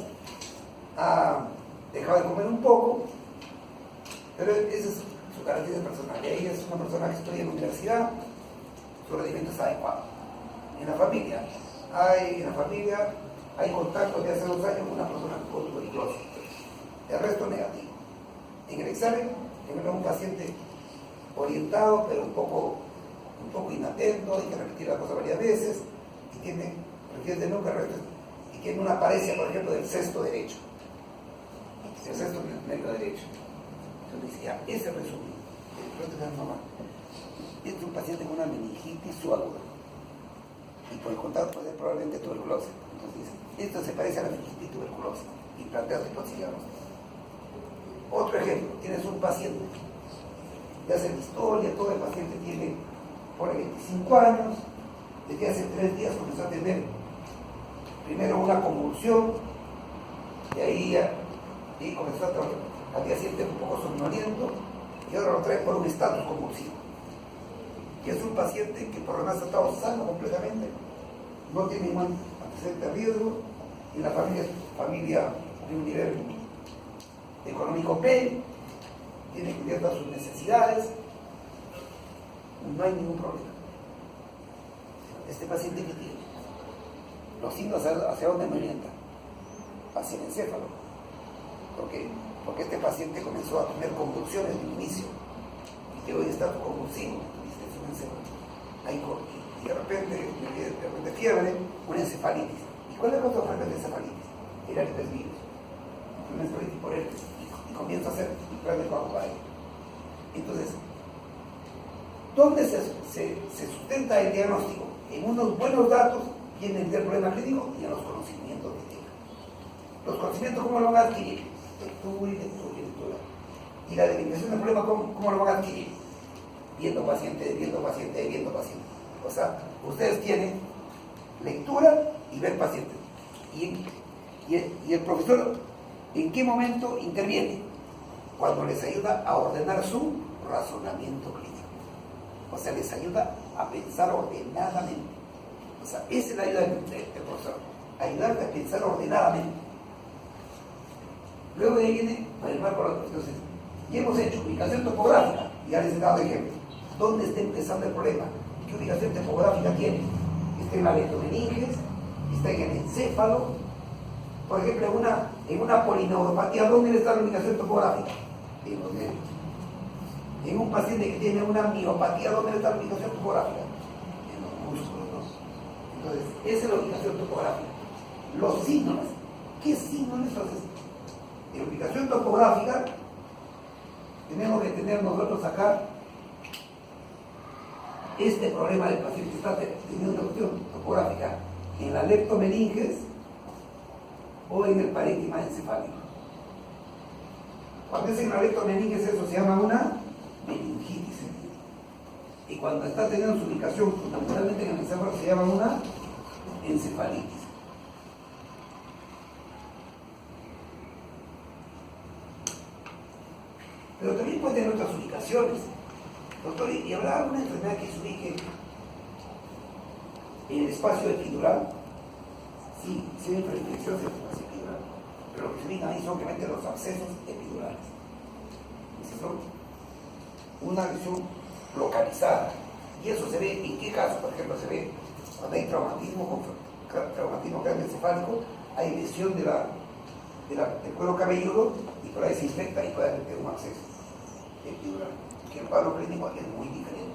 ha dejado de comer un poco, pero esa es su característica personal. Ella es una persona que estudia en la universidad, su rendimiento está adecuado. En la familia hay contactos de hace 2 años con una persona con tuberculosis, el resto negativo. En el examen, tenemos un paciente orientado, pero un poco inatento, hay que repetir la cosa varias veces, y tiene refieres de nunca, y tiene una paresia, por ejemplo, del sexto derecho. El sexto medio derecho. Entonces decía, ese resumen, es un paciente con una meningitis subaguda. Y por el contrario puede ser probablemente tuberculosis. Entonces dice, esto se parece a la meningitis y tuberculosis. Y plantea su hipótesis diagnóstica. Otro ejemplo, tienes un paciente, le hacen historia, todo el paciente tiene por 25 años, desde hace 3 días comenzó a tener primero una convulsión, y ahí comenzó al día siguiente un poco somnoliento, y ahora lo trae por un estatus convulsivo. Y es un paciente que por lo demás ha estado sano completamente, no tiene ningún antecedente de riesgo, y la familia es familia de un nivel económico pleno, tiene cubiertas sus necesidades, no hay ningún problema. Este paciente que tiene los signos hacia dónde me orientan, hacia el encéfalo. ¿Por qué? Porque este paciente comenzó a tener convulsiones de inicio y que hoy está convulsivo, ¿viste? Es un encéfalo. Y de repente fiebre, una encefalitis. ¿Y cuál es la otra forma de encefalitis? El herpes virus. Una encefalitis por herpes. Y comienza a hacer grandes bajo ahí. Entonces, ¿dónde se sustenta el diagnóstico? En unos buenos datos vienen del problema clínico y en los conocimientos que tenga. Los conocimientos, ¿cómo lo van a adquirir? Lectura y lectura y lectura. Y la definición del problema, ¿cómo lo van a adquirir? Viendo paciente. O sea, ustedes tienen lectura y ver paciente. Y el profesor, ¿en qué momento interviene? Cuando les ayuda a ordenar su razonamiento clínico. O sea, les ayuda a pensar ordenadamente. O sea, esa es la ayuda del profesor. Ayudarte a pensar ordenadamente. Luego de ahí viene para el marco. Entonces, ya hemos hecho ubicación topográfica. Ya les he dado ejemplo. ¿Dónde está empezando el problema? ¿Qué ubicación topográfica tiene? Está en la leptomeninges, está en el encéfalo. Por ejemplo, en una polineuropatía, ¿dónde está la ubicación topográfica? En los dedos. En un paciente que tiene una miopatía, ¿dónde está la ubicación topográfica? En los músculos, ¿no? Entonces, esa es la ubicación topográfica. Los síntomas. ¿Qué síntomas son estos? En ubicación topográfica, tenemos que tener nosotros acá este problema del paciente que está teniendo una cuestión topográfica en la leptomeninges o en el parénquima encefálico. Cuando es en la leptomeninges, eso se llama una meningitis. Y cuando está teniendo su ubicación fundamentalmente en el encéfalo, se llama una encefalitis. Pero también puede tener otras ubicaciones. Doctor, ¿y habrá alguna enfermedad que se ubique en el espacio epidural? Sí, sí hay infecciones en el espacio epidural. Pero lo que se ubican ahí son obviamente los abscesos epidurales. Esas son una lesión localizada. Y eso se ve, ¿en qué caso? Por ejemplo, se ve cuando hay traumatismo craneoencefálico, hay lesión del cuero cabelludo y por ahí se infecta y puede haber un absceso epidural. Que el cuadro clínico es muy diferente.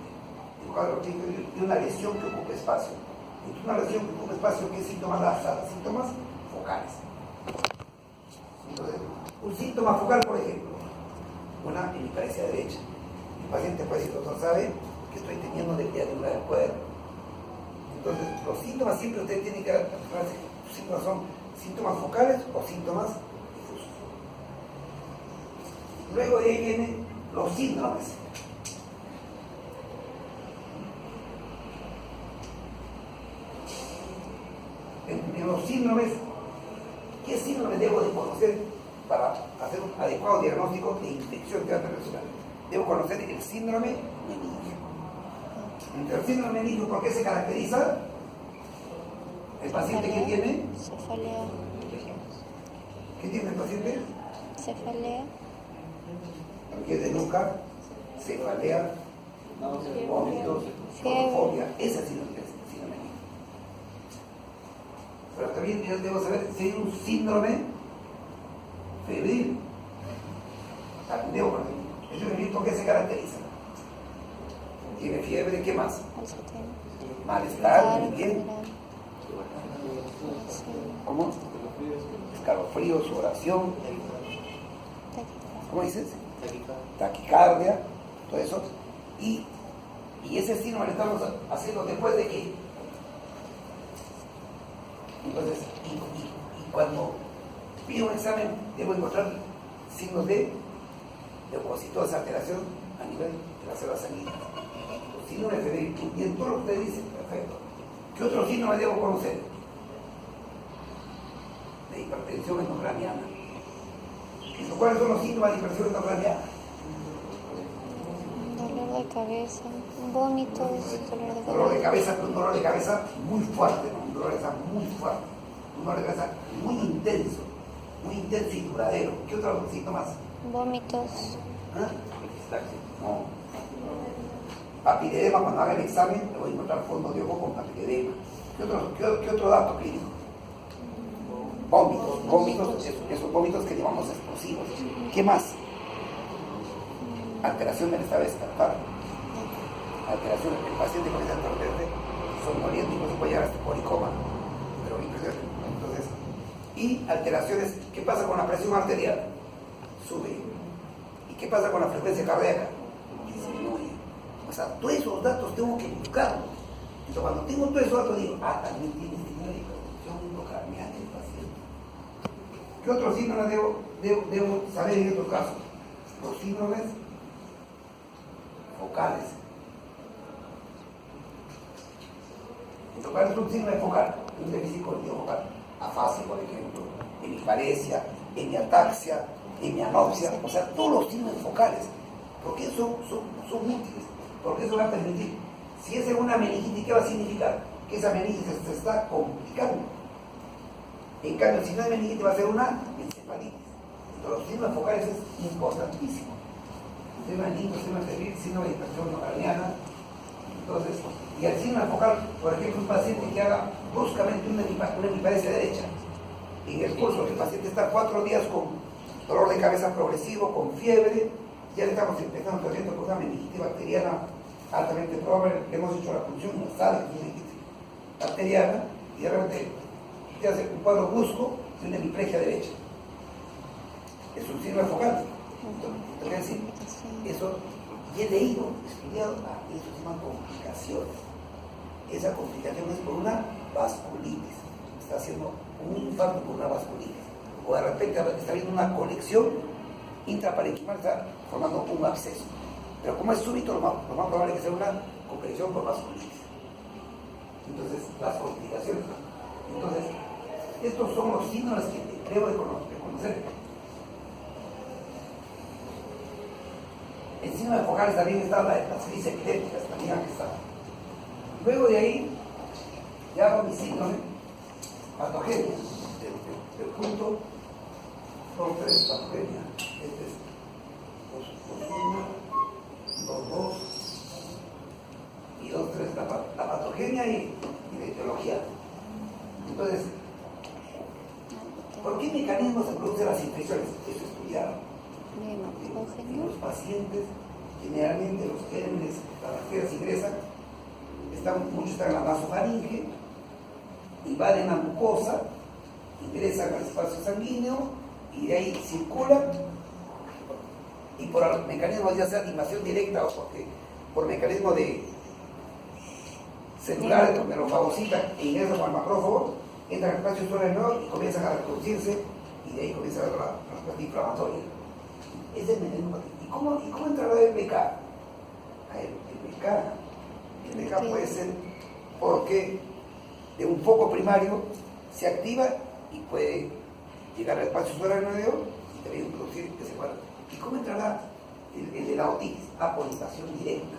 El cuadro clínico es una lesión que ocupa espacio. Entonces, una lesión que ocupa espacio, ¿qué síntomas da? Síntomas focales. Entonces, un síntoma focal, por ejemplo, una hemiparesia derecha. El paciente puede decir, doctor, ¿sabe que estoy teniendo debilidad del cuerpo? Entonces, los síntomas siempre usted tiene que aclararse. Los síntomas son síntomas focales o síntomas difusos. Luego de ahí vienen los síndromes. En los síndromes, ¿qué síndrome síndrome debo de conocer para hacer un adecuado diagnóstico de infección gastrointestinal? Debo conocer el síndrome meningio. Entre el síndrome meningio, ¿por qué se caracteriza? El paciente que tiene... Cefalea. ¿Qué tiene el paciente? Cefalea. Que es de nuca, cefalea, vómitos, fobia. Esa es síndrome meningio. Pero también yo debo saber si hay un síndrome febril. También debo conocer. ¿El síndrome febril por qué se caracteriza? Tiene fiebre, ¿qué más? Malestar, muy bien. ¿Cómo? Escalofríos, sudoración. ¿Cómo dices? Taquicardia, todo eso. Y ese síndrome lo estamos haciendo después de que. Entonces, y cuando pido un examen, debo encontrar signos de leucocitosis, alteración a nivel de las células sanguíneas. Síndrome febril, y en todo lo que usted dice, perfecto. ¿Qué otro síndrome debo conocer? De hipertensión endocraniana. ¿Cuáles son los síntomas de hipertensión endocraniana? Dolor de cabeza, vómitos, dolor de cabeza, un dolor de cabeza muy fuerte, ¿no? Un dolor de cabeza muy fuerte, un dolor de cabeza muy intenso y duradero. ¿Qué otros síntomas? Vómitos. ¿Ah? No. Papiledema, cuando haga el examen, le voy a encontrar fondo de ojo con papiledema. ¿Qué otro dato clínico? Vómitos, esos vómitos que llamamos explosivos. ¿Qué más? Alteración del estado de despertar. Alteración, el paciente comienza a entorpecerse, somnoliento, incluso puede llegar hasta colicoma. Pero impresionante. Entonces, y alteraciones, ¿qué pasa con la presión arterial? Sube. ¿Y qué pasa con la frecuencia cardíaca? Disminuye. O sea, todos esos datos tengo que buscarlos. Entonces, cuando tengo todos esos datos, digo, también tiene síndrome de hipertensión endocraniana el paciente. ¿Qué otros síndromes debo saber en estos casos? Los síndromes focales. Entonces, ¿cuál es un síndrome focal? Un déficit cognitivo focal. Afasia, por ejemplo, hemiparesia, hemiataxia, hemianopsia, o sea, todos los síndromes focales. ¿Por qué son múltiples? Porque eso va a permitir, si es en una meningitis, ¿qué va a significar? Que esa meningitis se está complicando. En cambio, si no es meningitis, va a ser una encefalitis. Entonces, los síndromes focales es importantísimo. Síndrome meningio, síndrome febril, síndrome de hipertensión endocraniana. Entonces, y el síndrome focal, por ejemplo, un paciente que haga bruscamente una hemiparesia derecha. En el curso, el paciente está 4 días con dolor de cabeza progresivo, con fiebre, ya le estamos empezando tratamiento con una meningitis bacteriana altamente probable, le hemos hecho la punción y nos sale una meningitis bacteriana, y de repente te hace un cuadro brusco de una hemiplegia derecha. Es un síndrome focal. Entonces, decir, eso, y he leído, estudiado, eso se llama complicaciones. Esa complicación es por una vasculitis. Está haciendo un infarto por una vasculitis. O de repente está habiendo una conexión intraparenquimal, está formando un absceso. Pero como es súbito, lo más probable es que sea una compresión por vasculitis. Entonces, las complicaciones. Entonces, estos son los síntomas que debo de conocer. El síndrome focal también está las crisis epilépticas, también aquí está. Luego de ahí, ya hago mi síndrome patogenia. El punto son 3 patogenia. Este es 1, 2, y 2, 3, la patogenia y la etiología. Entonces, ¿por qué mecanismos se producen las infecciones? Eso estudiado. En los pacientes, generalmente los gérmenes, las bacterias ingresan, muchos están en la nasofaringe, invaden la mucosa, ingresan al espacio sanguíneo y de ahí circulan, y por mecanismos ya sea de invasión directa o por mecanismo de celular, donde lo fagocitan e ingresan con el macrófago, entran al espacio celular y comienzan a reproducirse, y de ahí comienza la respuesta inflamatoria. Ese es el mecanismo. ¿Y cómo entrará el BK? El BK puede ser porque de un foco primario se activa y puede llegar al espacio subaracnoideo y también producir ese cuadro. ¿Y cómo entrará el de la otitis? A por invasión directa.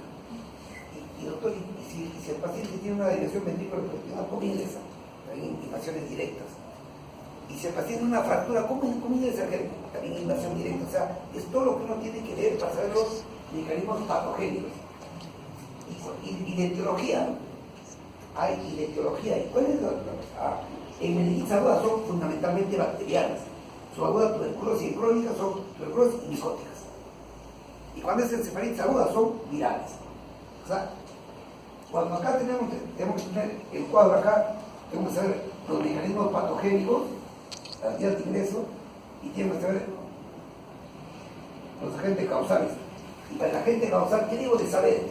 Y doctor, si el paciente tiene una desviación ventrículo-peritoneal, ¿cómo ingresa? También invasiones directas. Y si el paciente tiene una fractura, ¿cómo ingresa el germen? También invasión directa. O sea, es todo lo que uno tiene que ver para saber los mecanismos patogénicos. Y de etiología, hay de etiología. ¿Y cuál es la? En meningitis agudas son fundamentalmente bacterianas. Su aguda tuberculosis y crónica son tuberculosis y micóticas. Y cuando es encefalitis aguda son virales. O sea, cuando acá tenemos que tener el cuadro acá, tenemos que saber los mecanismos patogénicos, las vías de ingreso, y tenemos que saber los agentes causales. Y para el agente causal, ¿qué debo de saber?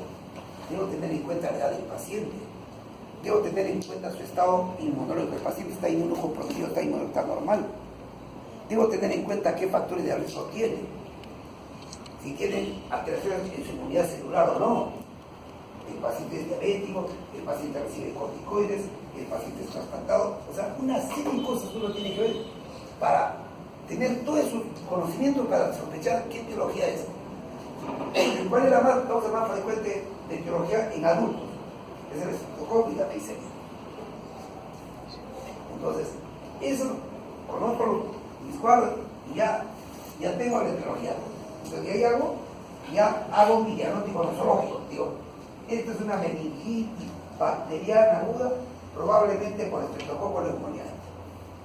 Debo tener en cuenta la edad del paciente. Debo tener en cuenta su estado inmunológico. El paciente está inmunocomprometido, está normal. Debo tener en cuenta qué factores de riesgo tiene. Si tiene alteraciones en su inmunidad celular o no. El paciente es diabético, el paciente recibe corticoides, el paciente es trasplantado. O sea, una serie de cosas que uno tiene que ver para tener todo esos conocimientos para sospechar qué etiología es. ¿Cuál es la causa más frecuente de etiología en adultos? Es el estreptococcus y la Neisseria. Entonces, eso, conozco mis cuadros y ya tengo la etiología. Entonces, ¿qué hago? Ya hago mi diagnóstico nosológico. Digo, esta es una meningitis bacteriana aguda, probablemente por estreptococcus neumoniae.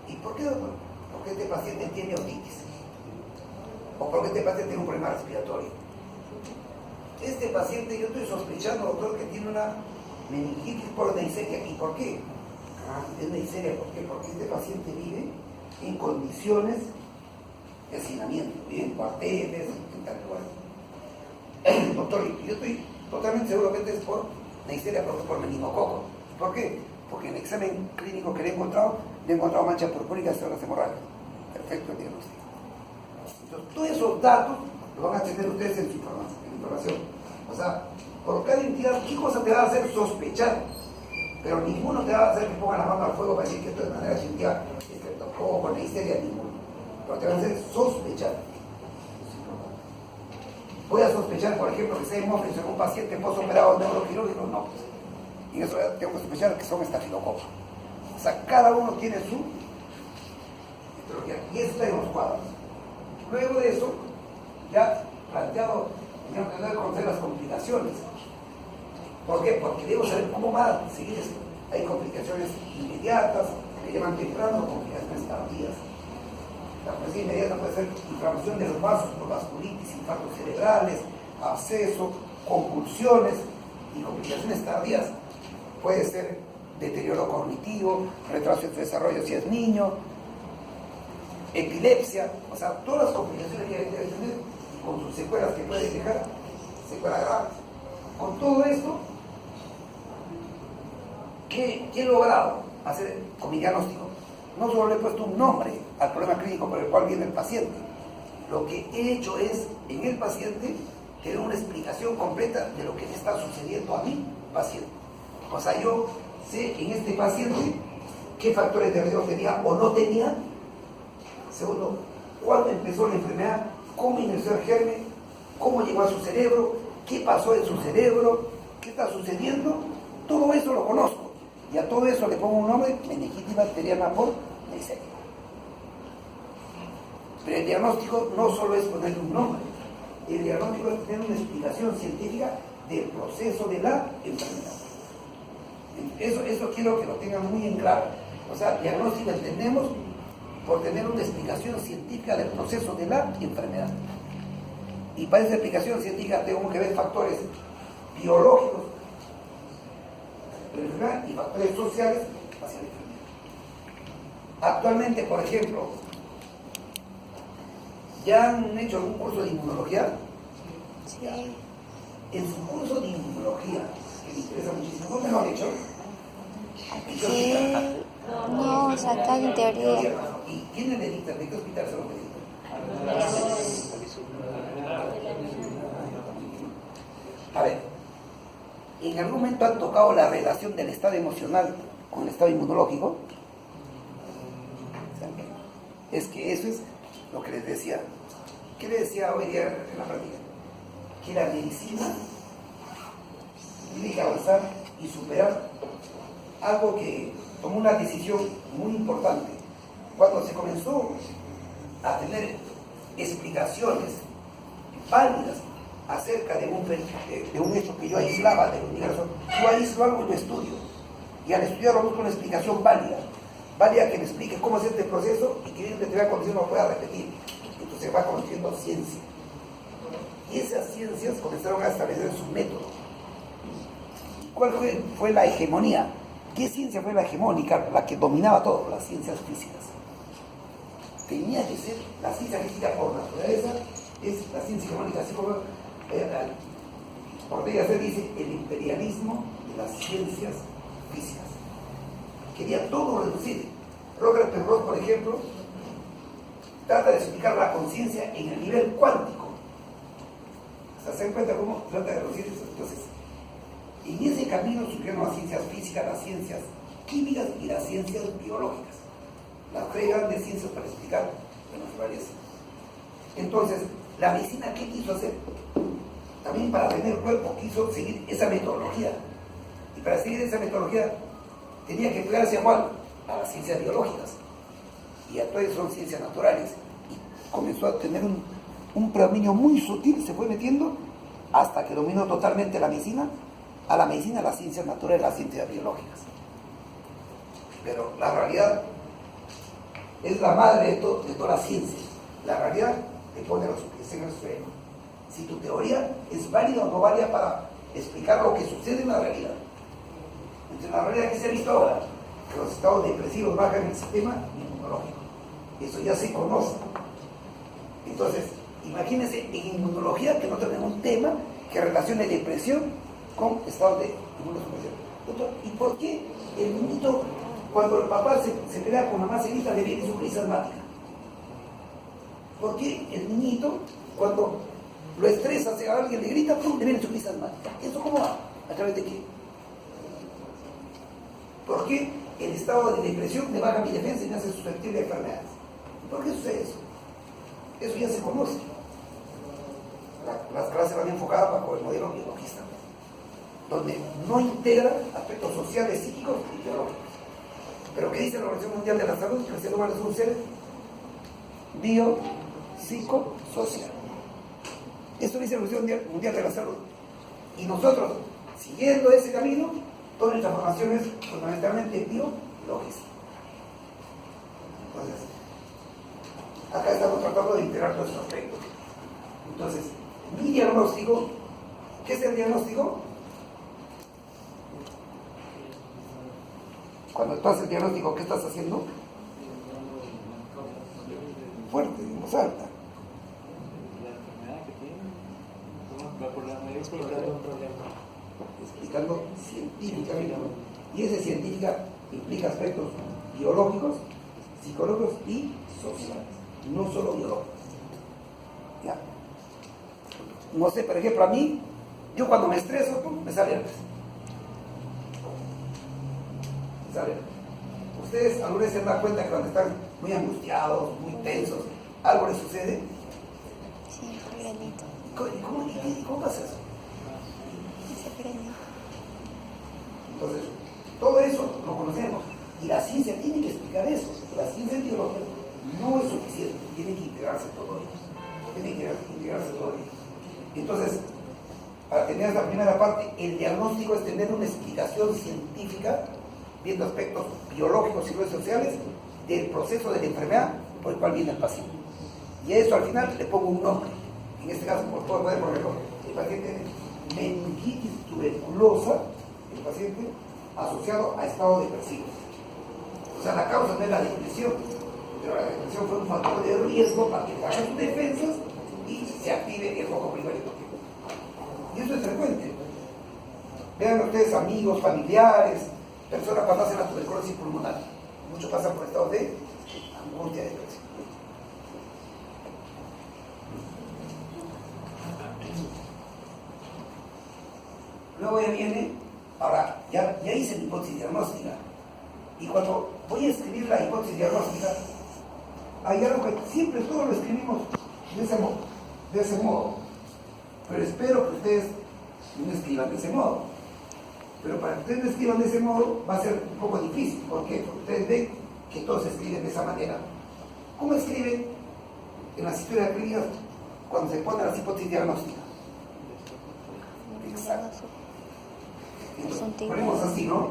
¿Y por qué, doctor? Porque este paciente tiene otitis. O porque este paciente tiene un problema respiratorio. Este paciente, yo estoy sospechando, doctor, que tiene una meningitis por Neisseria. ¿Y por qué? Es Neisseria, ¿por qué? Porque este paciente vive en condiciones de hacinamiento, vive en cuarteles, en tal lugar. Doctor, yo estoy totalmente seguro que este es por Neisseria, por meningococo. ¿Por qué? Porque en el examen clínico que le he encontrado manchas purpúricas y las hemorragias. Perfecto el diagnóstico. Entonces, todos esos datos los van a tener ustedes en su información. O sea, por cada entidad, ¿qué cosa te va a hacer sospechar? Pero ninguno te va a hacer que ponga la mano al fuego para decir que esto de manera científica es que tocó con Neisseria, ninguno. Pero te va a hacer sospechar. Voy a sospechar, por ejemplo, que sea hemófilos en un paciente postoperado neuroquirúrgico, no. Y eso tengo que sospechar que son estafilococos. O sea, cada uno tiene su etiología. Y eso está en los cuadros. Luego de eso, ya planteado, tenemos que conocer las complicaciones. ¿Por qué? Porque debo saber cómo va a seguir esto. Hay complicaciones inmediatas, que llaman temprano, complicaciones tardías. La complicación inmediata puede ser inflamación de los vasos por vasculitis, infartos cerebrales, absceso, convulsiones, y complicaciones tardías puede ser deterioro cognitivo, retraso en su desarrollo si es niño, epilepsia, o sea, todas las complicaciones que hay que tener con sus secuelas que pueden dejar, secuelas graves. Con todo esto, ¿qué he logrado hacer con mi diagnóstico? No solo le he puesto un nombre al problema clínico por el cual viene el paciente. Lo que he hecho es, en el paciente, tener una explicación completa de lo que le está sucediendo a mi paciente. O sea, yo sé en este paciente qué factores de riesgo tenía o no tenía. Segundo, cuándo empezó la enfermedad, cómo ingresó el germen, cómo llegó a su cerebro, qué pasó en su cerebro, qué está sucediendo. Todo eso lo conozco. Y a todo eso le pongo un nombre, meningitis bacteriana por Neisseria. Pero el diagnóstico no solo es ponerle un nombre. El diagnóstico es tener una explicación científica del proceso de la enfermedad. Eso quiero que lo tengan muy en claro. O sea, diagnóstico entendemos por tener una explicación científica del proceso de la enfermedad. Y para esa explicación científica tengo que ver factores biológicos de la enfermedad y factores sociales hacia la enfermedad. Actualmente, por ejemplo, ¿ya han hecho algún curso de inmunología? Sí. En su curso de inmunología, que me interesa muchísimo, ¿dónde lo han hecho? Sí. No, o sea, está en teoría. ¿Y quién le dicta? ¿De qué hospital se lo dicta? A ver, ¿en algún momento han tocado la relación del estado emocional con el estado inmunológico? es que eso es lo que les decía. ¿Qué les decía hoy día en la práctica? Que la medicina tiene que avanzar y superar algo que tomó una decisión muy importante. Cuando se comenzó a tener explicaciones válidas acerca de un hecho que yo aislaba del universo, yo aíslo algo y lo estudio. Y al estudiarlo busco una explicación válida que me explique cómo es este proceso y que en determinada condición no pueda repetir. Entonces va conociendo ciencia. Y esas ciencias comenzaron a establecer su método. ¿Cuál fue la hegemonía? ¿Qué ciencia fue la hegemónica, la que dominaba todo? Las ciencias físicas. Tenía que ser la ciencia física por naturaleza, es la ciencia hegemónica, así como Ortega se dice el imperialismo de las ciencias físicas. Quería todo reducir. Robert Perrot, por ejemplo, trata de explicar la conciencia en el nivel cuántico. O sea, se dan cuenta cómo trata de reducir eso. Entonces, en ese camino surgieron las ciencias físicas, las ciencias químicas y las ciencias biológicas. Las tres grandes ciencias para explicar la naturaleza. Entonces, la medicina, ¿qué quiso hacer? También para tener cuerpo quiso seguir esa metodología. Y para seguir esa metodología tenía que pegarse a cuál? A las ciencias biológicas. Y a todas son ciencias naturales. Y comenzó a tener un predominio muy sutil, se fue metiendo hasta que dominó totalmente la medicina, las ciencias naturales, las ciencias biológicas. Pero la realidad es la madre de todas las ciencias. La realidad te pone los pies en el suelo. Si tu teoría es válida o no válida para explicar lo que sucede en la realidad. Entonces, la realidad que se ha visto ahora, que los estados depresivos bajan el sistema inmunológico. Eso ya se conoce. Entonces, imagínense en inmunología que no tenemos un tema que relacione depresión con estados de inmunosupresión. ¿Y por qué el niñito, cuando el papá se pelea con mamá, se grita, le viene su crisis asmática? ¿Por qué el niñito, cuando lo estresa, a alguien le grita, ¡pum!, le viene su crisis asmática? ¿Eso cómo va? ¿A través de qué? ¿Por qué el estado de depresión me baja mi defensa y me hace susceptible a enfermedades? ¿Por qué sucede eso? Eso ya se conoce. Las clases van enfocadas bajo el modelo biologista, donde no integra aspectos sociales, psíquicos y biológicos. Pero ¿qué dice la Organización Mundial de la Salud? Que el ser humano es un ser biopsicosocial. Esto dice la Organización Mundial de la Salud. Y nosotros, siguiendo ese camino, toda nuestra formación es fundamentalmente biológica. Entonces, acá estamos tratando de integrar todos estos aspectos. Entonces, mi diagnóstico, ¿qué es el diagnóstico? Cuando tú haces el diagnóstico, ¿qué estás haciendo? Fuerte, en voz alta. La enfermedad que tiene, va por la medida explicando un problema. Explicando científicamente. Y esa científica implica aspectos biológicos, psicológicos y sociales, no solo biológicos. ¿Ya? No sé, por ejemplo, a mí, yo cuando me estreso, me sale herpes. Ustedes alguna vez se dan cuenta que cuando están muy angustiados, muy tensos, algo les sucede. Sí, granito. ¿Y cómo pasa eso? Se prende. Entonces, todo eso lo conocemos. Y la ciencia tiene que explicar eso. La ciencia biológica no es suficiente. Tiene que integrarse todo ello. Tiene que integrarse todo ello. Entonces, para terminar la primera parte, el diagnóstico es tener una explicación científica, viendo aspectos biológicos y sociales del proceso de la enfermedad por el cual viene el paciente. Y a eso al final le pongo un nombre. En este caso, por poder ponerlo, el paciente tiene meningitis tuberculosa, el paciente asociado a estado depresivo. O sea, la causa no es la depresión, pero la depresión fue un factor de riesgo para que hagan sus defensas y se active el foco primario. Y eso es frecuente. Vean ustedes amigos, familiares, personas cuando hacen la tuberculosis pulmonar. Muchos pasan por estados de angustia, de depresión. Luego ya viene, ahora, ya hice mi hipótesis diagnóstica. Y cuando voy a escribir la hipótesis diagnóstica, hay algo que siempre todos lo escribimos de ese modo. Pero espero que ustedes no escriban de ese modo. Pero para que ustedes no escriban de ese modo va a ser un poco difícil. ¿Por qué? Porque ustedes ven que todos escriben de esa manera. ¿Cómo escriben en las historias clínicas cuando se ponen las hipótesis diagnósticas? Exacto. Entonces, ponemos así, ¿no?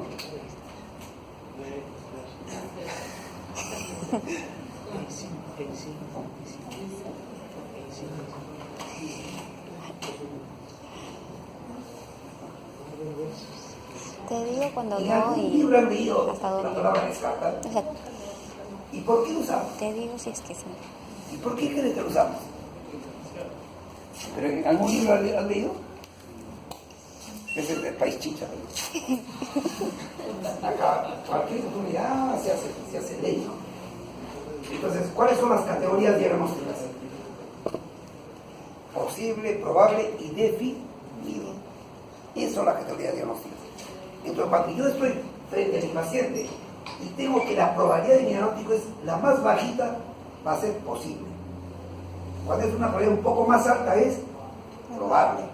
Te digo cuando En no algún y libro han leído hasta la dónde. palabra descartar. Exacto. ¿Y por qué lo usamos? Te digo si es que sí. ¿Y por qué crees que lo usamos? ¿Pero en algún libro has leído? Es el del país chicha. Acá, cualquier oportunidad se hace ley, ¿no? Entonces, ¿cuáles son las categorías diagnósticas? Posible, probable y definido. Esas son las categorías diagnósticas. Entonces, cuando yo estoy frente a mi paciente y tengo que la probabilidad de mi diagnóstico es la más bajita, va a ser posible. Cuando es una probabilidad un poco más alta es probable.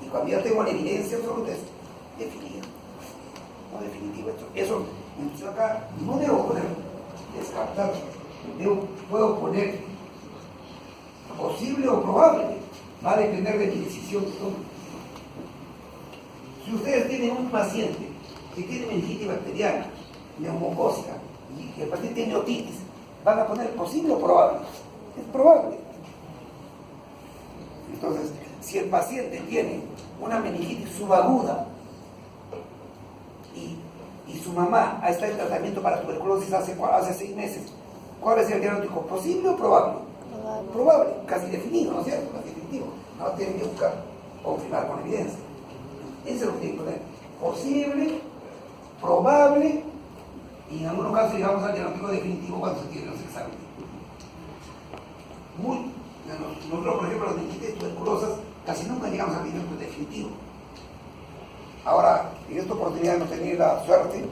Y cuando ya tengo la evidencia absoluta es definido. No definitivo. Eso, entonces acá no debo poner descartar. Puedo poner posible o probable. Va a depender de mi decisión. Si ustedes tienen un paciente que tiene meningitis bacteriana, neumocócica, y el paciente tiene otitis, ¿van a poner posible o probable? Es probable. Entonces, si el paciente tiene una meningitis subaguda y su mamá está en tratamiento para tuberculosis hace 6 meses, ¿cuál es el diagnóstico? ¿Posible o probable? Probable, casi definido, ¿no es cierto? Casi definitivo. No tienen que buscar confirmar con evidencia. Eso es lo que tienen que poner. Posible, probable, y en algunos casos llegamos al diagnóstico definitivo cuando se tienen los exámenes. Nosotros, por ejemplo, los meningitis tuberculosas casi nunca llegamos al diagnóstico definitivo. Ahora, en esta oportunidad hemos tenido la suerte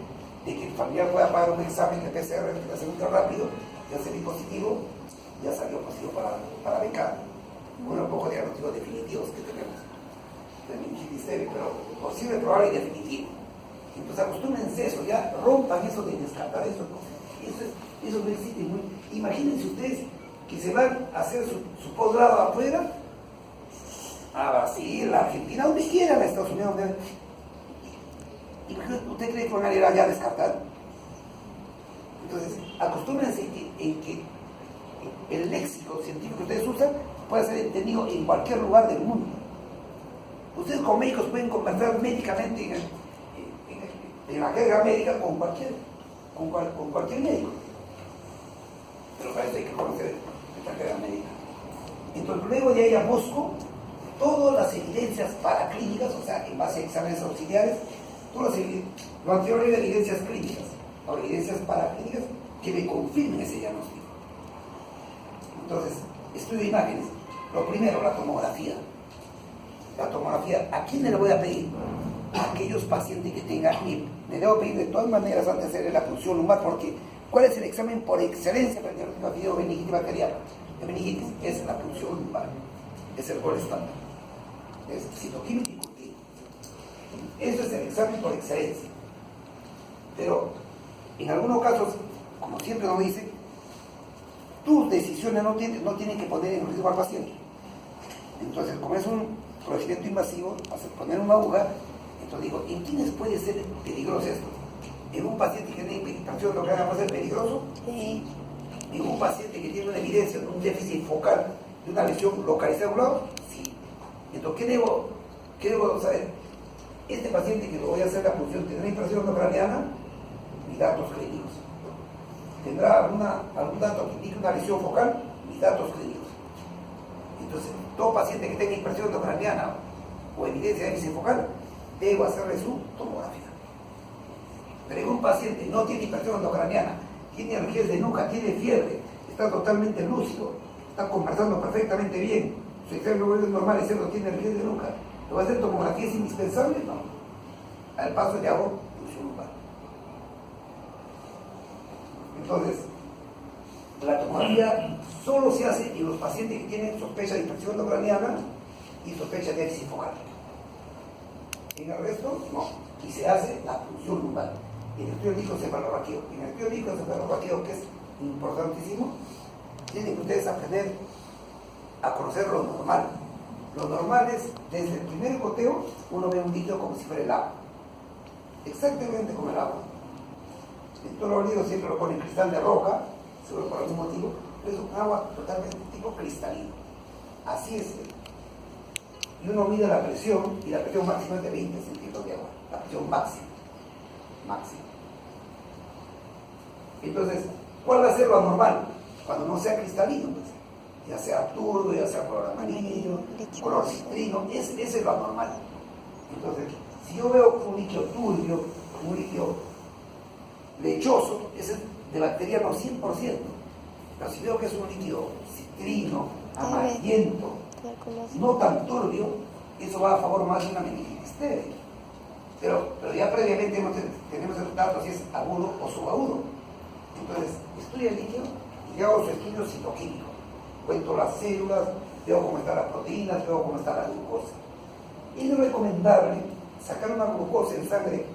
de que el familiar pueda pagar un examen de PCR que hace ultra rápido, ya salió positivo, ya salió positivo para becar. Bueno, un poco de diagnósticos definitivos que tenemos de meningitis stéril, pero posible, probable y definitivo. Entonces acostúmense eso, ya rompan eso de descartar eso, ¿no? Eso no existe. Imagínense ustedes que se van a hacer su posgrado afuera, a Brasil, a Argentina, donde quieran, a Estados Unidos, donde... ¿Usted cree que van a ir allá a descartar? Entonces, acostúmense en que el léxico científico que ustedes usan puede ser entendido en cualquier lugar del mundo. Ustedes como médicos pueden conversar médicamente en la jerga médica con cualquier médico. Pero para eso hay que conocer esta jerga médica. Entonces, luego de ahí busco todas las evidencias paraclínicas, o sea, en base a exámenes auxiliares, lo anterior era evidencias clínicas, ahora evidencias paraclínicas que me confirmen ese diagnóstico. Entonces, estudio imágenes. Lo primero, la tomografía. La tomografía, ¿a quién le voy a pedir? A aquellos pacientes que tengan MIP. Le debo pedir de todas maneras antes de hacer la punción lumbar, porque ¿cuál es el examen por excelencia para el diagnóstico de meningitis bacteriana? La meningitis es la punción lumbar, es el gol estándar, es citoquímico y curtido. Eso es el examen por excelencia. Pero en algunos casos, como siempre nos dicen, tus decisiones no tienen que poner en riesgo al paciente. Entonces, como es un procedimiento invasivo, hacer poner una aguja, entonces digo, ¿en quiénes puede ser peligroso esto? ¿En un paciente que tiene hipertensión endocrina puede ser peligroso? Sí. ¿En un paciente que tiene una evidencia de un déficit focal, de una lesión localizada a un lado? Sí. Entonces, ¿qué debo saber? Este paciente que le voy a hacer la punción, ¿tendrá hipertensión endocraniana? Mis datos clínicos. ¿Tendrá algún dato que indique una lesión focal? Mis datos clínicos. Entonces, todo paciente que tenga hipertensión endocraniana o evidencia de déficit focal, debo hacerle su tomografía. Pero en un paciente no tiene hipertensión endocraniana, tiene rigidez de nuca, tiene fiebre, está totalmente lúcido, está conversando perfectamente bien, su examen normal es cierto, tiene rigidez de nuca, ¿le va a hacer tomografía? ¿Es indispensable? No. Al paso le hago punción lumbar. Entonces, La tomografía solo se hace en los pacientes que tienen sospecha de infección endocraniana y sospecha de déficit focal. En el resto, no. Y se hace la punción lumbar. En el estudio líquido cefalorraquídeo. En el estudio líquido cefalorraquídeo, que es importantísimo, tienen que ustedes aprender a conocer lo normal. Lo normal es, desde el primer goteo, uno ve un líquido como si fuera el agua. Exactamente como el agua. En todos los líquidos siempre lo ponen cristal de roca, seguro por algún motivo, pero es un agua totalmente tipo cristalino. Así es. Y uno mide la presión, y la presión máxima es de 20 centímetros de agua. La presión máxima. Máxima. Entonces, ¿cuál va a ser lo anormal? Cuando no sea cristalino, pues, ya sea turbio, ya sea color amarillo, color citrino, ese es lo anormal. Entonces, si yo veo un líquido turbio, un líquido lechoso, ese es de bacteriano 100%. Pero si veo que es un líquido citrino, amarillento, no tan turbio, eso va a favor más de una meningitis estéril. Pero ya previamente tenemos el dato si es agudo o subagudo. Entonces, estudia el líquido y hago su estudio citoquímico. Cuento las células, veo cómo están las proteínas, veo cómo está la glucosa. Es recomendable sacar una glucosa en sangre,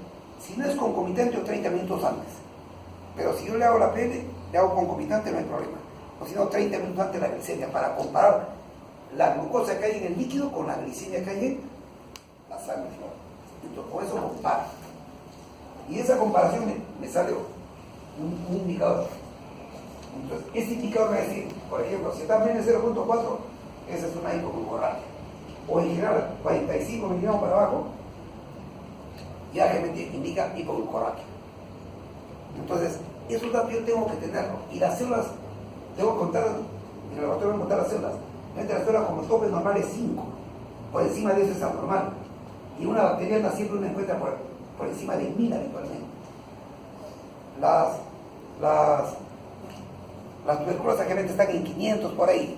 si no es concomitante o 30 minutos antes. Pero si yo le hago la PL, le hago concomitante, no hay problema. O si no, 30 minutos antes la glicemia, para comparar la glucosa que hay en el líquido con la glicemia que hay en la sangre. Entonces, con eso comparo. Y esa comparación me sale un indicador. Entonces, este indicador me va a decir, por ejemplo, si está en 0.4, esa es una hipoglucemia. O en general, 45 miligramos para abajo, ya que me indica hipoglucemia. Entonces, esos datos yo tengo que tenerlo. Y las células, tengo que contar, en el laboratorio voy a contar las células. La célula como tope normal es 5. Por encima de eso es anormal. Y una bacteriana siempre uno encuentra por encima de 1000 habitualmente. Las tuberculosas realmente están en 500 por ahí.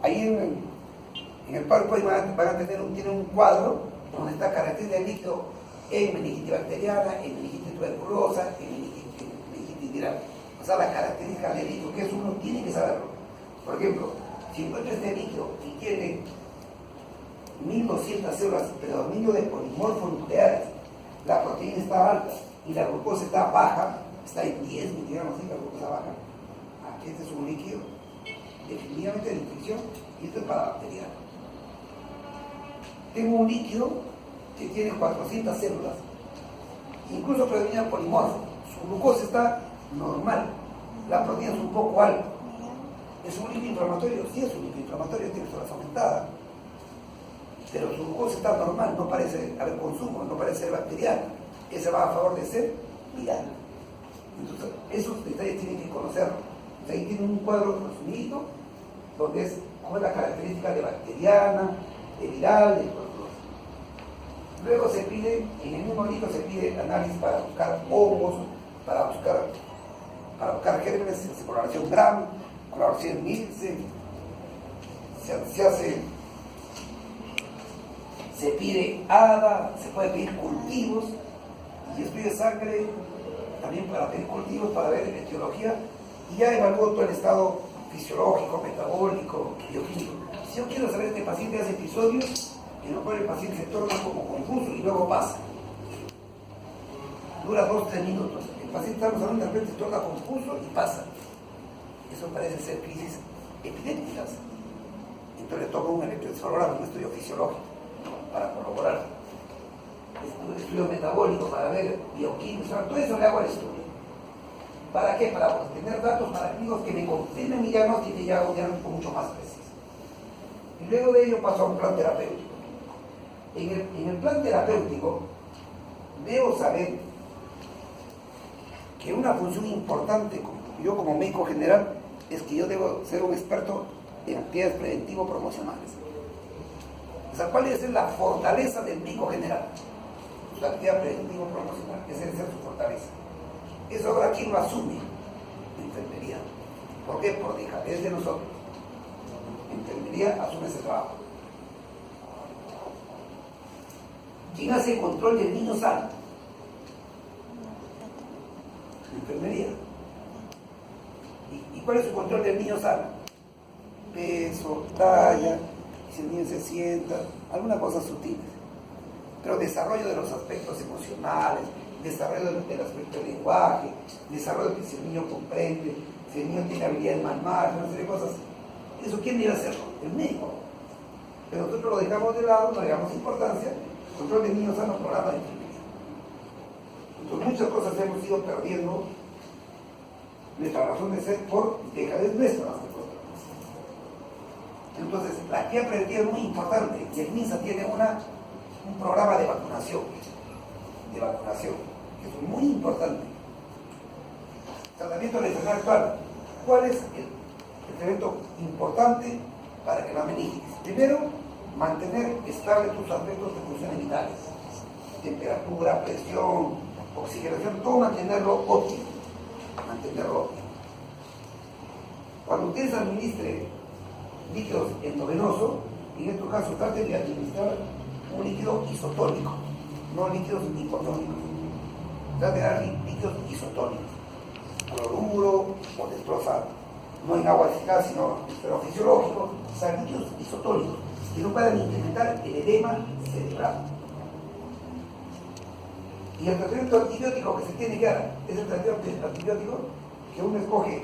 Ahí en el PowerPoint van a tener un cuadro donde está característica del líquido en meningitis bacteriana, en meningitis tuberculosa, en meningitis viral. O sea, la característica del líquido, que eso uno tiene que saberlo. Por ejemplo, si encuentro este líquido y tiene 1200 células de predominio de polimorfos nucleares, la proteína está alta y la glucosa está baja, está en 10 miligramos, la glucosa baja, aquí este es un líquido definitivamente de infección y esto es para bacteriano. Tengo un líquido que tiene 400 células, incluso predomina polimorfo, su glucosa está normal, la proteína es un poco alta. ¿Es un líquido inflamatorio? Sí, es un líquido inflamatorio, tiene células aumentadas. Pero su glucosa está normal, no parece haber consumo, no parece ser bacteriana. Ese va a favor de ser viral. Entonces, esos detalles tienen que conocerlo. Entonces, ahí tienen un cuadro resumido, donde es cuál es la característica de bacteriana, de viral, de tuberculosa. Luego se pide, en el mismo libro se pide análisis para buscar hongos, para buscar gérmenes, se hace coloración Gram, coloración Nielsen, se pide ADA, se puede pedir cultivos, y estudio de sangre también para pedir cultivos, para ver etiología, y ya evalúo todo el estado fisiológico, metabólico, bioquímico. Si yo quiero saber este paciente hace episodios, en los cuales el paciente se torna como confuso y luego pasa. Dura 2-3 minutos. El paciente estamos hablando, de repente se torna confuso y pasa. Eso parece ser crisis epidémicas. Entonces le toca un electroencefalograma, un estudio fisiológico, para corroborar. Estudio metabólico, para ver bioquímica, todo eso le hago al estudio. ¿Para qué? Para obtener datos para clínicos que me confirmen mi diagnóstico y ya hago un diagnóstico mucho más preciso. Y luego de ello paso a un plan terapéutico. En el plan terapéutico debo saber que una función importante, yo como médico general, es que yo debo ser un experto en actividades preventivo-promocionales. O sea, ¿cuál debe ser la fortaleza del médico general? La actividad preventivo-promocional, esa debe ser su fortaleza. Eso ahora, ¿quién lo asume? La enfermería. ¿Por qué? Por dejadez de nosotros. La enfermería asume ese trabajo. ¿Quién hace el control del niño sano? La enfermería. ¿Y ¿Cuál es su control del niño sano? Peso, talla, si el niño se sienta, algunas cosas sutiles. Pero desarrollo de los aspectos emocionales, desarrollo del aspecto del lenguaje, desarrollo de si el niño comprende, si el niño tiene habilidad de manejar, una serie de cosas. ¿Eso quién debe hacerlo? El médico. Pero nosotros lo dejamos de lado, no le damos importancia. Control de niños sano, programa de enfermería. Entonces muchas cosas hemos ido perdiendo nuestra razón de ser por dejadez nuestra más que otra cosa. Entonces la guía preventiva es muy importante y el MINSA tiene un programa de vacunación, que es muy importante. Tratamiento de la enfermedad actual. ¿Cuál es el tratamiento importante para que la meningitis? Primero, mantener estable tus aspectos de funciones vitales. Temperatura, presión, oxigenación, todo mantenerlo óptimo. Cuando ustedes administren líquidos endovenosos, en estos casos traten de administrar un líquido isotónico, no líquidos hipotónicos. Traten de dar líquidos isotónicos, cloruro o destroza, no en agua eficaz, sino pero fisiológico, o sea, líquidos isotónicos que no puedan incrementar el edema cerebral. Y el tratamiento antibiótico que se tiene que dar es el tratamiento antibiótico que uno escoge,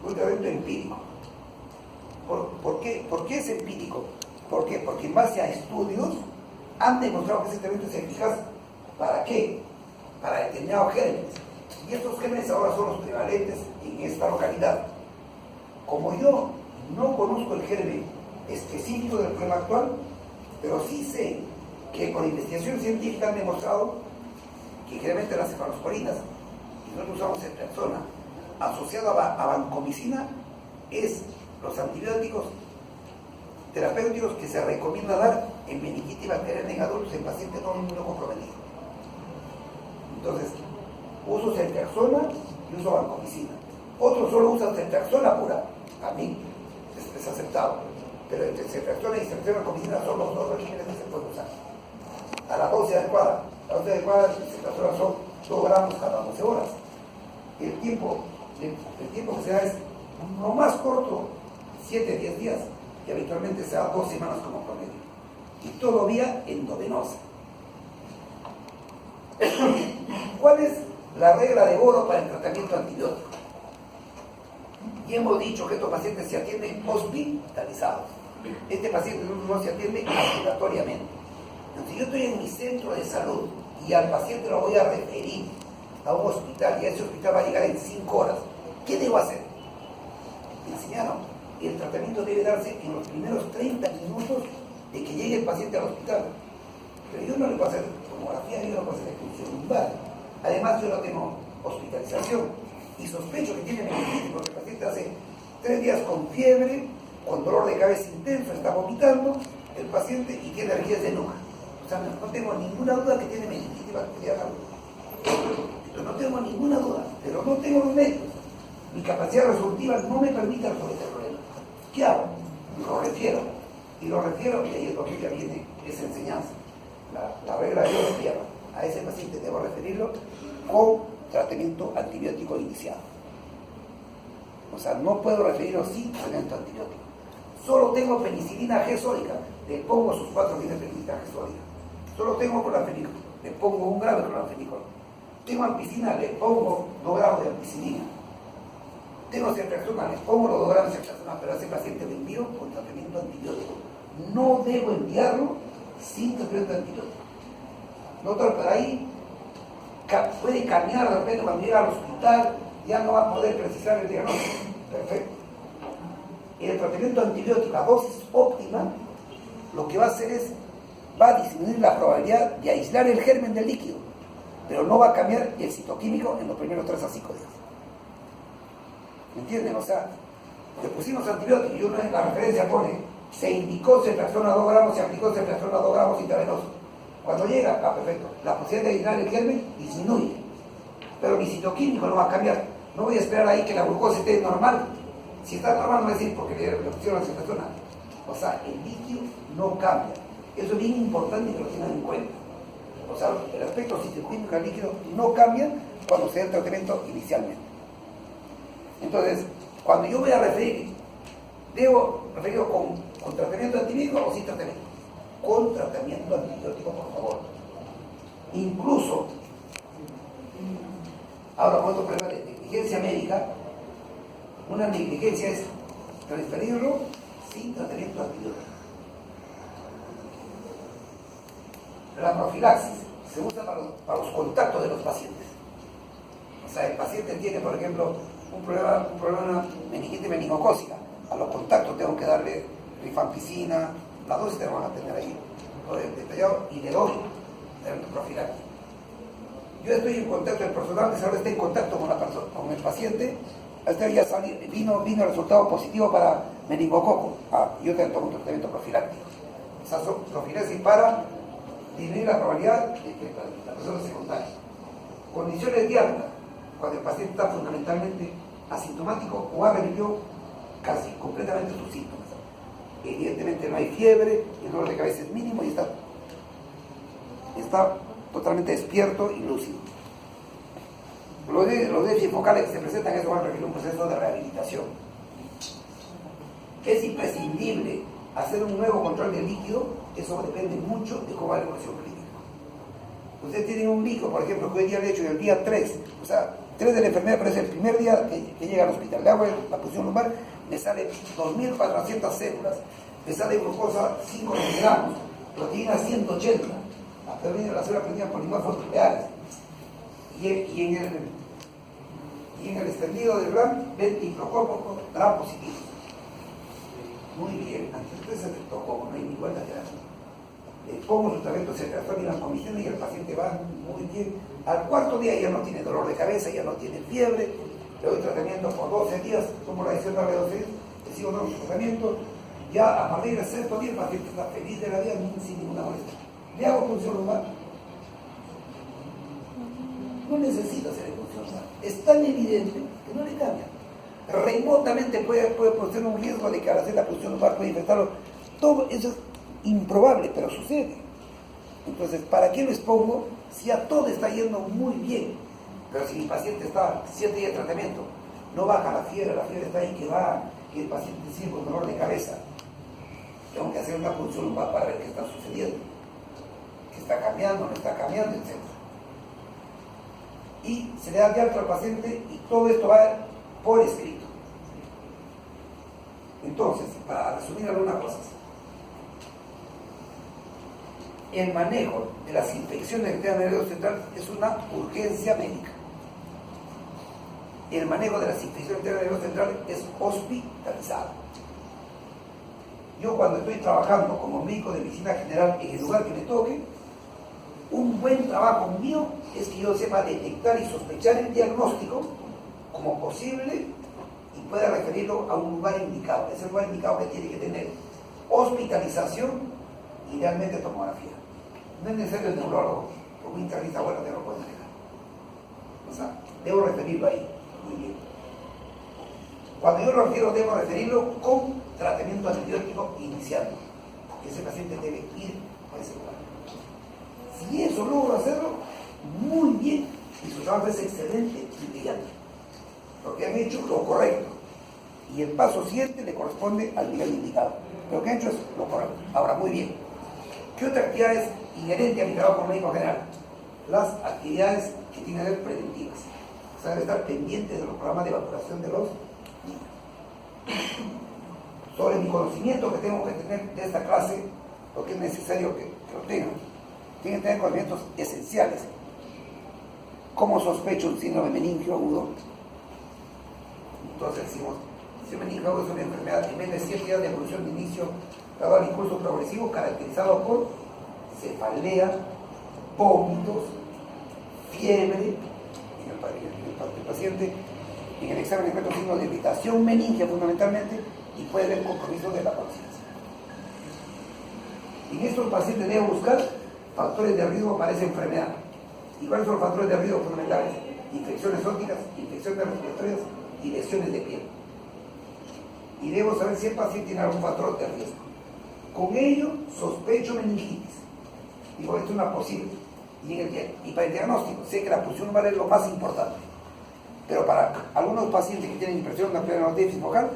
un tratamiento empírico. ¿Por qué es empírico? ¿Por qué? Porque en base a estudios han demostrado que ese tratamiento es eficaz. ¿Para qué? Para determinados gérmenes. Y estos gérmenes ahora son los prevalentes en esta localidad. Como yo no conozco el germen específico del problema actual, pero sí sé que con investigación científica han demostrado que generalmente las cefalosporinas, y nosotros usamos en persona, asociado a vancomicina, es los antibióticos terapéuticos que se recomienda dar en meningitis bacteriana en adultos en pacientes no inmunocomprometidos. Entonces, uso ceftriaxona y uso vancomicina. Otros solo usan ceftriaxona pura, también es aceptado, pero entre ceftriaxona y vancomicina son los dos regímenes que se pueden usar. A la dosis adecuada. La dosis adecuada de ceftriaxona son 2 gramos cada 12 horas. El tiempo que se da es lo más corto, 7-10 días, que habitualmente se da 2 semanas como promedio. Y todavía endovenosa. ¿Cuál es la regla de oro para el tratamiento antibiótico? Y hemos dicho que estos pacientes se atienden hospitalizados. Este paciente no se atiende ambulatoriamente. Entonces, yo estoy en mi centro de salud y al paciente lo voy a referir a un hospital y ese hospital va a llegar en 5 horas. ¿Qué debo hacer? Me enseñaron que el tratamiento debe darse en los primeros 30 minutos de que llegue el paciente al hospital. Pero yo no le puedo hacer tomografía, yo no puedo hacer expulsión lumbar. Además, yo no tengo hospitalización y sospecho que tiene meningitis porque el paciente hace 3 días con fiebre, con dolor de cabeza intenso, está vomitando el paciente y tiene alergias de nuca. O sea, no tengo ninguna duda que tiene meningitis bacteriana. No tengo ninguna duda, pero no tengo los medios. Mi capacidad resolutiva no me permite resolver este problema. ¿Qué hago? Lo refiero. Y lo refiero, y ahí es donde ya viene esa enseñanza. La regla de Dios es a ese paciente debo referirlo con tratamiento antibiótico iniciado. O sea, no puedo referirlo sin tratamiento antibiótico. Solo tengo penicilina G sódica, le pongo sus 4 días de penicilina G sódica. Solo tengo clorafenicol, le pongo 1 gramo de clorafenicol. Tengo ampicilina, le pongo 2 gramos de ampicilina. Tengo ceftriaxona, le pongo los 2 gramos de ceftriaxona, pero a ese paciente le envío con tratamiento antibiótico. No debo enviarlo sin tratamiento antibiótico. Doctor, por ahí puede caminar de repente cuando llega al hospital, ya no va a poder precisar el diagnóstico. Perfecto. El tratamiento antibiótico a dosis óptima, lo que va a hacer es, va a disminuir la probabilidad de aislar el germen del líquido, pero no va a cambiar el citoquímico en los primeros 3 a 5 días. ¿Me entienden? O sea, le pusimos antibiótico y uno en la referencia pone, se indicó ceftriaxona 2 gramos, se aplicó ceftriaxona 2 gramos intravenoso. Cuando llega, perfecto, la posibilidad de aislar el germen disminuye, pero mi citoquímico no va a cambiar. No voy a esperar ahí que la glucosa esté normal. Si está normal, no voy a decir porque le pusieron la ceftriaxona. O sea, el líquido no cambia. Eso es bien importante que lo tengan en cuenta. O sea, el aspecto citoquímico del líquido no cambia cuando se da el tratamiento inicialmente. Entonces, cuando yo voy a referir, ¿debo referirlo con tratamiento antibiótico o sin tratamiento? Con tratamiento antibiótico, por favor. Incluso, ahora con otro problema de negligencia médica, una negligencia es transferirlo sin tratamiento antibiótico. La profilaxis se usa para los contactos de los pacientes. O sea, el paciente tiene, por ejemplo, un problema meningitis meningocócica. A los contactos tengo que darle rifampicina, la dosis te van a tener ahí, todo detallado, y le doy profilaxis. Yo estoy en contacto, el personal de salud está en contacto con el paciente, hasta ya vino el resultado positivo para meningococo. Yo te tomo un tratamiento profiláctico. O sea, son profilaxis para disminuir la probabilidad de que la persona se contagie. Condiciones diarrea, cuando el paciente está fundamentalmente asintomático o ha remitido casi completamente sus síntomas. Evidentemente no hay fiebre, el dolor de cabeza es mínimo y está totalmente despierto y lúcido. Los déficits focales que se presentan, eso va a requerir un proceso de rehabilitación. Es imprescindible hacer un nuevo control de líquido, eso depende mucho de cómo va la evolución clínica. Ustedes tienen un líquido, por ejemplo, que hoy día le he hecho en el día 3, o sea, 3 de la enfermedad, pero es el primer día que llega al hospital. Le hago la punción lumbar, me sale 2.400 células, me sale glucosa 5 miligramos, proteína 180, hasta viene la célula prendida por linfóforos nucleares. Y en el extendido del RAM, ven diplococo, RAM positivo. Muy bien, antes de ese tocó, no hay ni vuelta que dar. Le pongo su tratamiento, se transforma en la comisión y el paciente va muy bien. Al cuarto día ya no tiene dolor de cabeza, ya no tiene fiebre, le doy tratamiento por 12 días, tomo la decisión de darle 12 días, le sigo dando su tratamiento, ya a partir del sexto día el paciente está feliz de la vida sin ninguna molestia. Le hago punción lumbar. No necesita hacer punción lumbar. Es tan evidente que no le cambia. Remotamente puede poner un riesgo de que al hacer la punción lumbar puede infectarlo. Todo eso es improbable, pero sucede. Entonces, ¿para qué lo expongo si a todo está yendo muy bien? Pero si mi paciente está 7 días de tratamiento, no baja la fiebre está ahí que el paciente sigue con dolor de cabeza. Tengo que hacer una punción lumbar para ver qué está sucediendo, qué está cambiando, no está cambiando, etc. Y se le da de alto al paciente y todo esto va por escrito. Entonces, para resumir algunas cosas, el manejo de las infecciones del sistema nervioso central es una urgencia médica. El manejo de las infecciones del sistema nervioso central es hospitalizado. Yo cuando estoy trabajando como médico de medicina general en el lugar que me toque, un buen trabajo mío es que yo sepa detectar y sospechar el diagnóstico como posible y pueda referirlo a un lugar indicado. Es el lugar indicado que tiene que tener hospitalización, idealmente tomografía. No es necesario el neurólogo, como un internista bueno te lo puede manejar. O sea, debo referirlo ahí. Muy bien. Cuando yo lo refiero, debo referirlo con tratamiento antibiótico inicial. Ese paciente debe ir a ese lugar. Si eso logro hacerlo, muy bien, y su trabajo es excelente y brillante. Porque han hecho lo correcto. Y el paso siguiente le corresponde al nivel indicado. Pero lo que han hecho es lo correcto. Ahora, muy bien. ¿Qué otra actividad es inherente a mi trabajo como médico general? Las actividades que tienen que ver preventivas. O sea, debe estar pendiente de los programas de vacunación de los niños. Sobre mi conocimiento que tengo que tener de esta clase, porque es necesario que lo tengan. Tienen que tener conocimientos esenciales. ¿Cómo sospecho un síndrome meningio agudo? Entonces decimos, si meningio agudo es una enfermedad que menos de 7 días de evolución de inicio gradual impulso progresivo caracterizado por cefalea, vómitos, fiebre en el paciente. En el examen encuentro signos de irritación meningia fundamentalmente y puede haber compromiso de la conciencia. En estos pacientes debo buscar factores de riesgo para esa enfermedad. ¿Y cuáles son los factores de riesgo fundamentales? Infecciones ópticas, infecciones respiratorias y lesiones de piel. Y debo saber si el paciente tiene algún factor de riesgo. Con ello, sospecho meningitis. Digo, esto es una posible. Y para el diagnóstico, sé que la punción lumbar es lo más importante. Pero para algunos pacientes que tienen impresión de pleno déficit focal,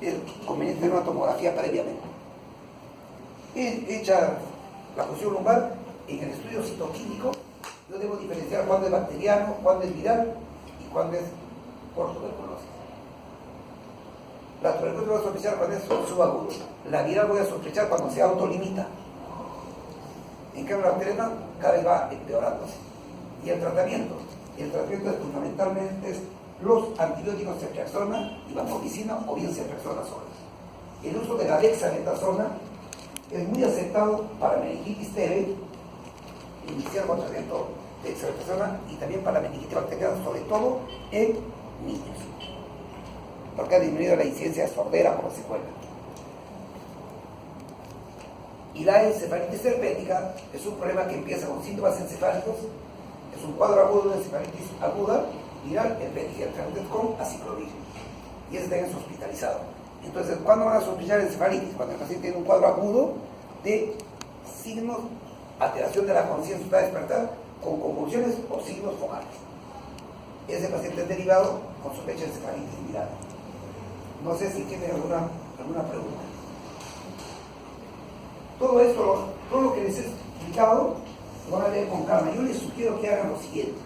es conveniente tener una tomografía previamente. Hecha la función lumbar, en el estudio citoquímico, yo debo diferenciar cuándo es bacteriano, cuándo es viral y cuándo es por tuberculosis. La tuberculosis voy a sospechar cuando es subagudo. La viral voy a sospechar cuando se autolimita. En cambio, la bacteriana cada vez va empeorándose. Y el tratamiento es fundamentalmente los antibióticos ceftriaxona y vancomicina o bien ceftriaxona sola. El uso de la dexametasona es muy aceptado para meningitis TB, iniciar con tratamiento de dexametasona y también para meningitis bacteriana, sobre todo en niños, porque ha disminuido la incidencia de sordera como secuela. Y la encefalitis herpética es un problema que empieza con síntomas encefálicos, es un cuadro agudo de encefalitis aguda, viral, herpética, el tratamiento es con aciclovir, y ese también es hospitalizado. Entonces, ¿cuándo van a sospechar encefalitis? Cuando el paciente tiene un cuadro agudo de signos, alteración de la conciencia, está despertar con convulsiones o signos focales. Ese paciente es derivado con sospecha de encefalitis viral. No sé si tiene alguna pregunta. Todo esto, todo lo que les he explicado, lo van a leer con calma. Yo les sugiero que hagan lo siguiente.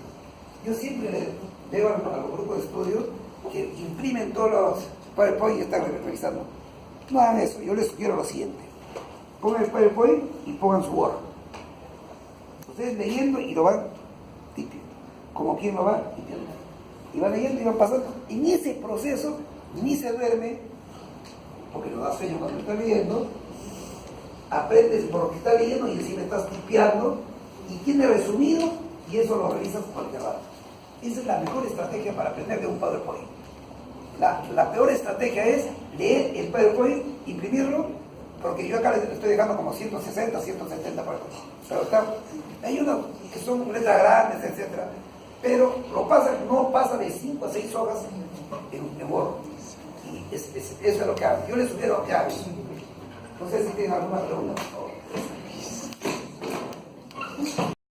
Yo siempre les veo a los grupos de estudio que imprimen todos los PowerPoint y están revisando. No hagan eso. Yo les sugiero lo siguiente. Pongan el PowerPoint y pongan su Word. Ustedes leyendo y lo van tipiendo. Como quien lo va tipiendo. Y van leyendo y van pasando. En ese proceso ni se duerme, porque lo da sueño cuando está leyendo. Aprendes por lo que está leyendo y encima estás tipeando y tiene resumido y eso lo revisas cualquier rato. Esa es la mejor estrategia para aprender de un PowerPoint. La peor estrategia es leer el PowerPoint, imprimirlo, porque yo acá les estoy dejando como 160, 170 PowerPoint. Pero hay unos que son letras grandes, etc. Pero no pasa de 5 a 6 hojas en Word. Y eso es lo que hago. Yo les sugiero que hagan. No sé si tienen alguna pregunta.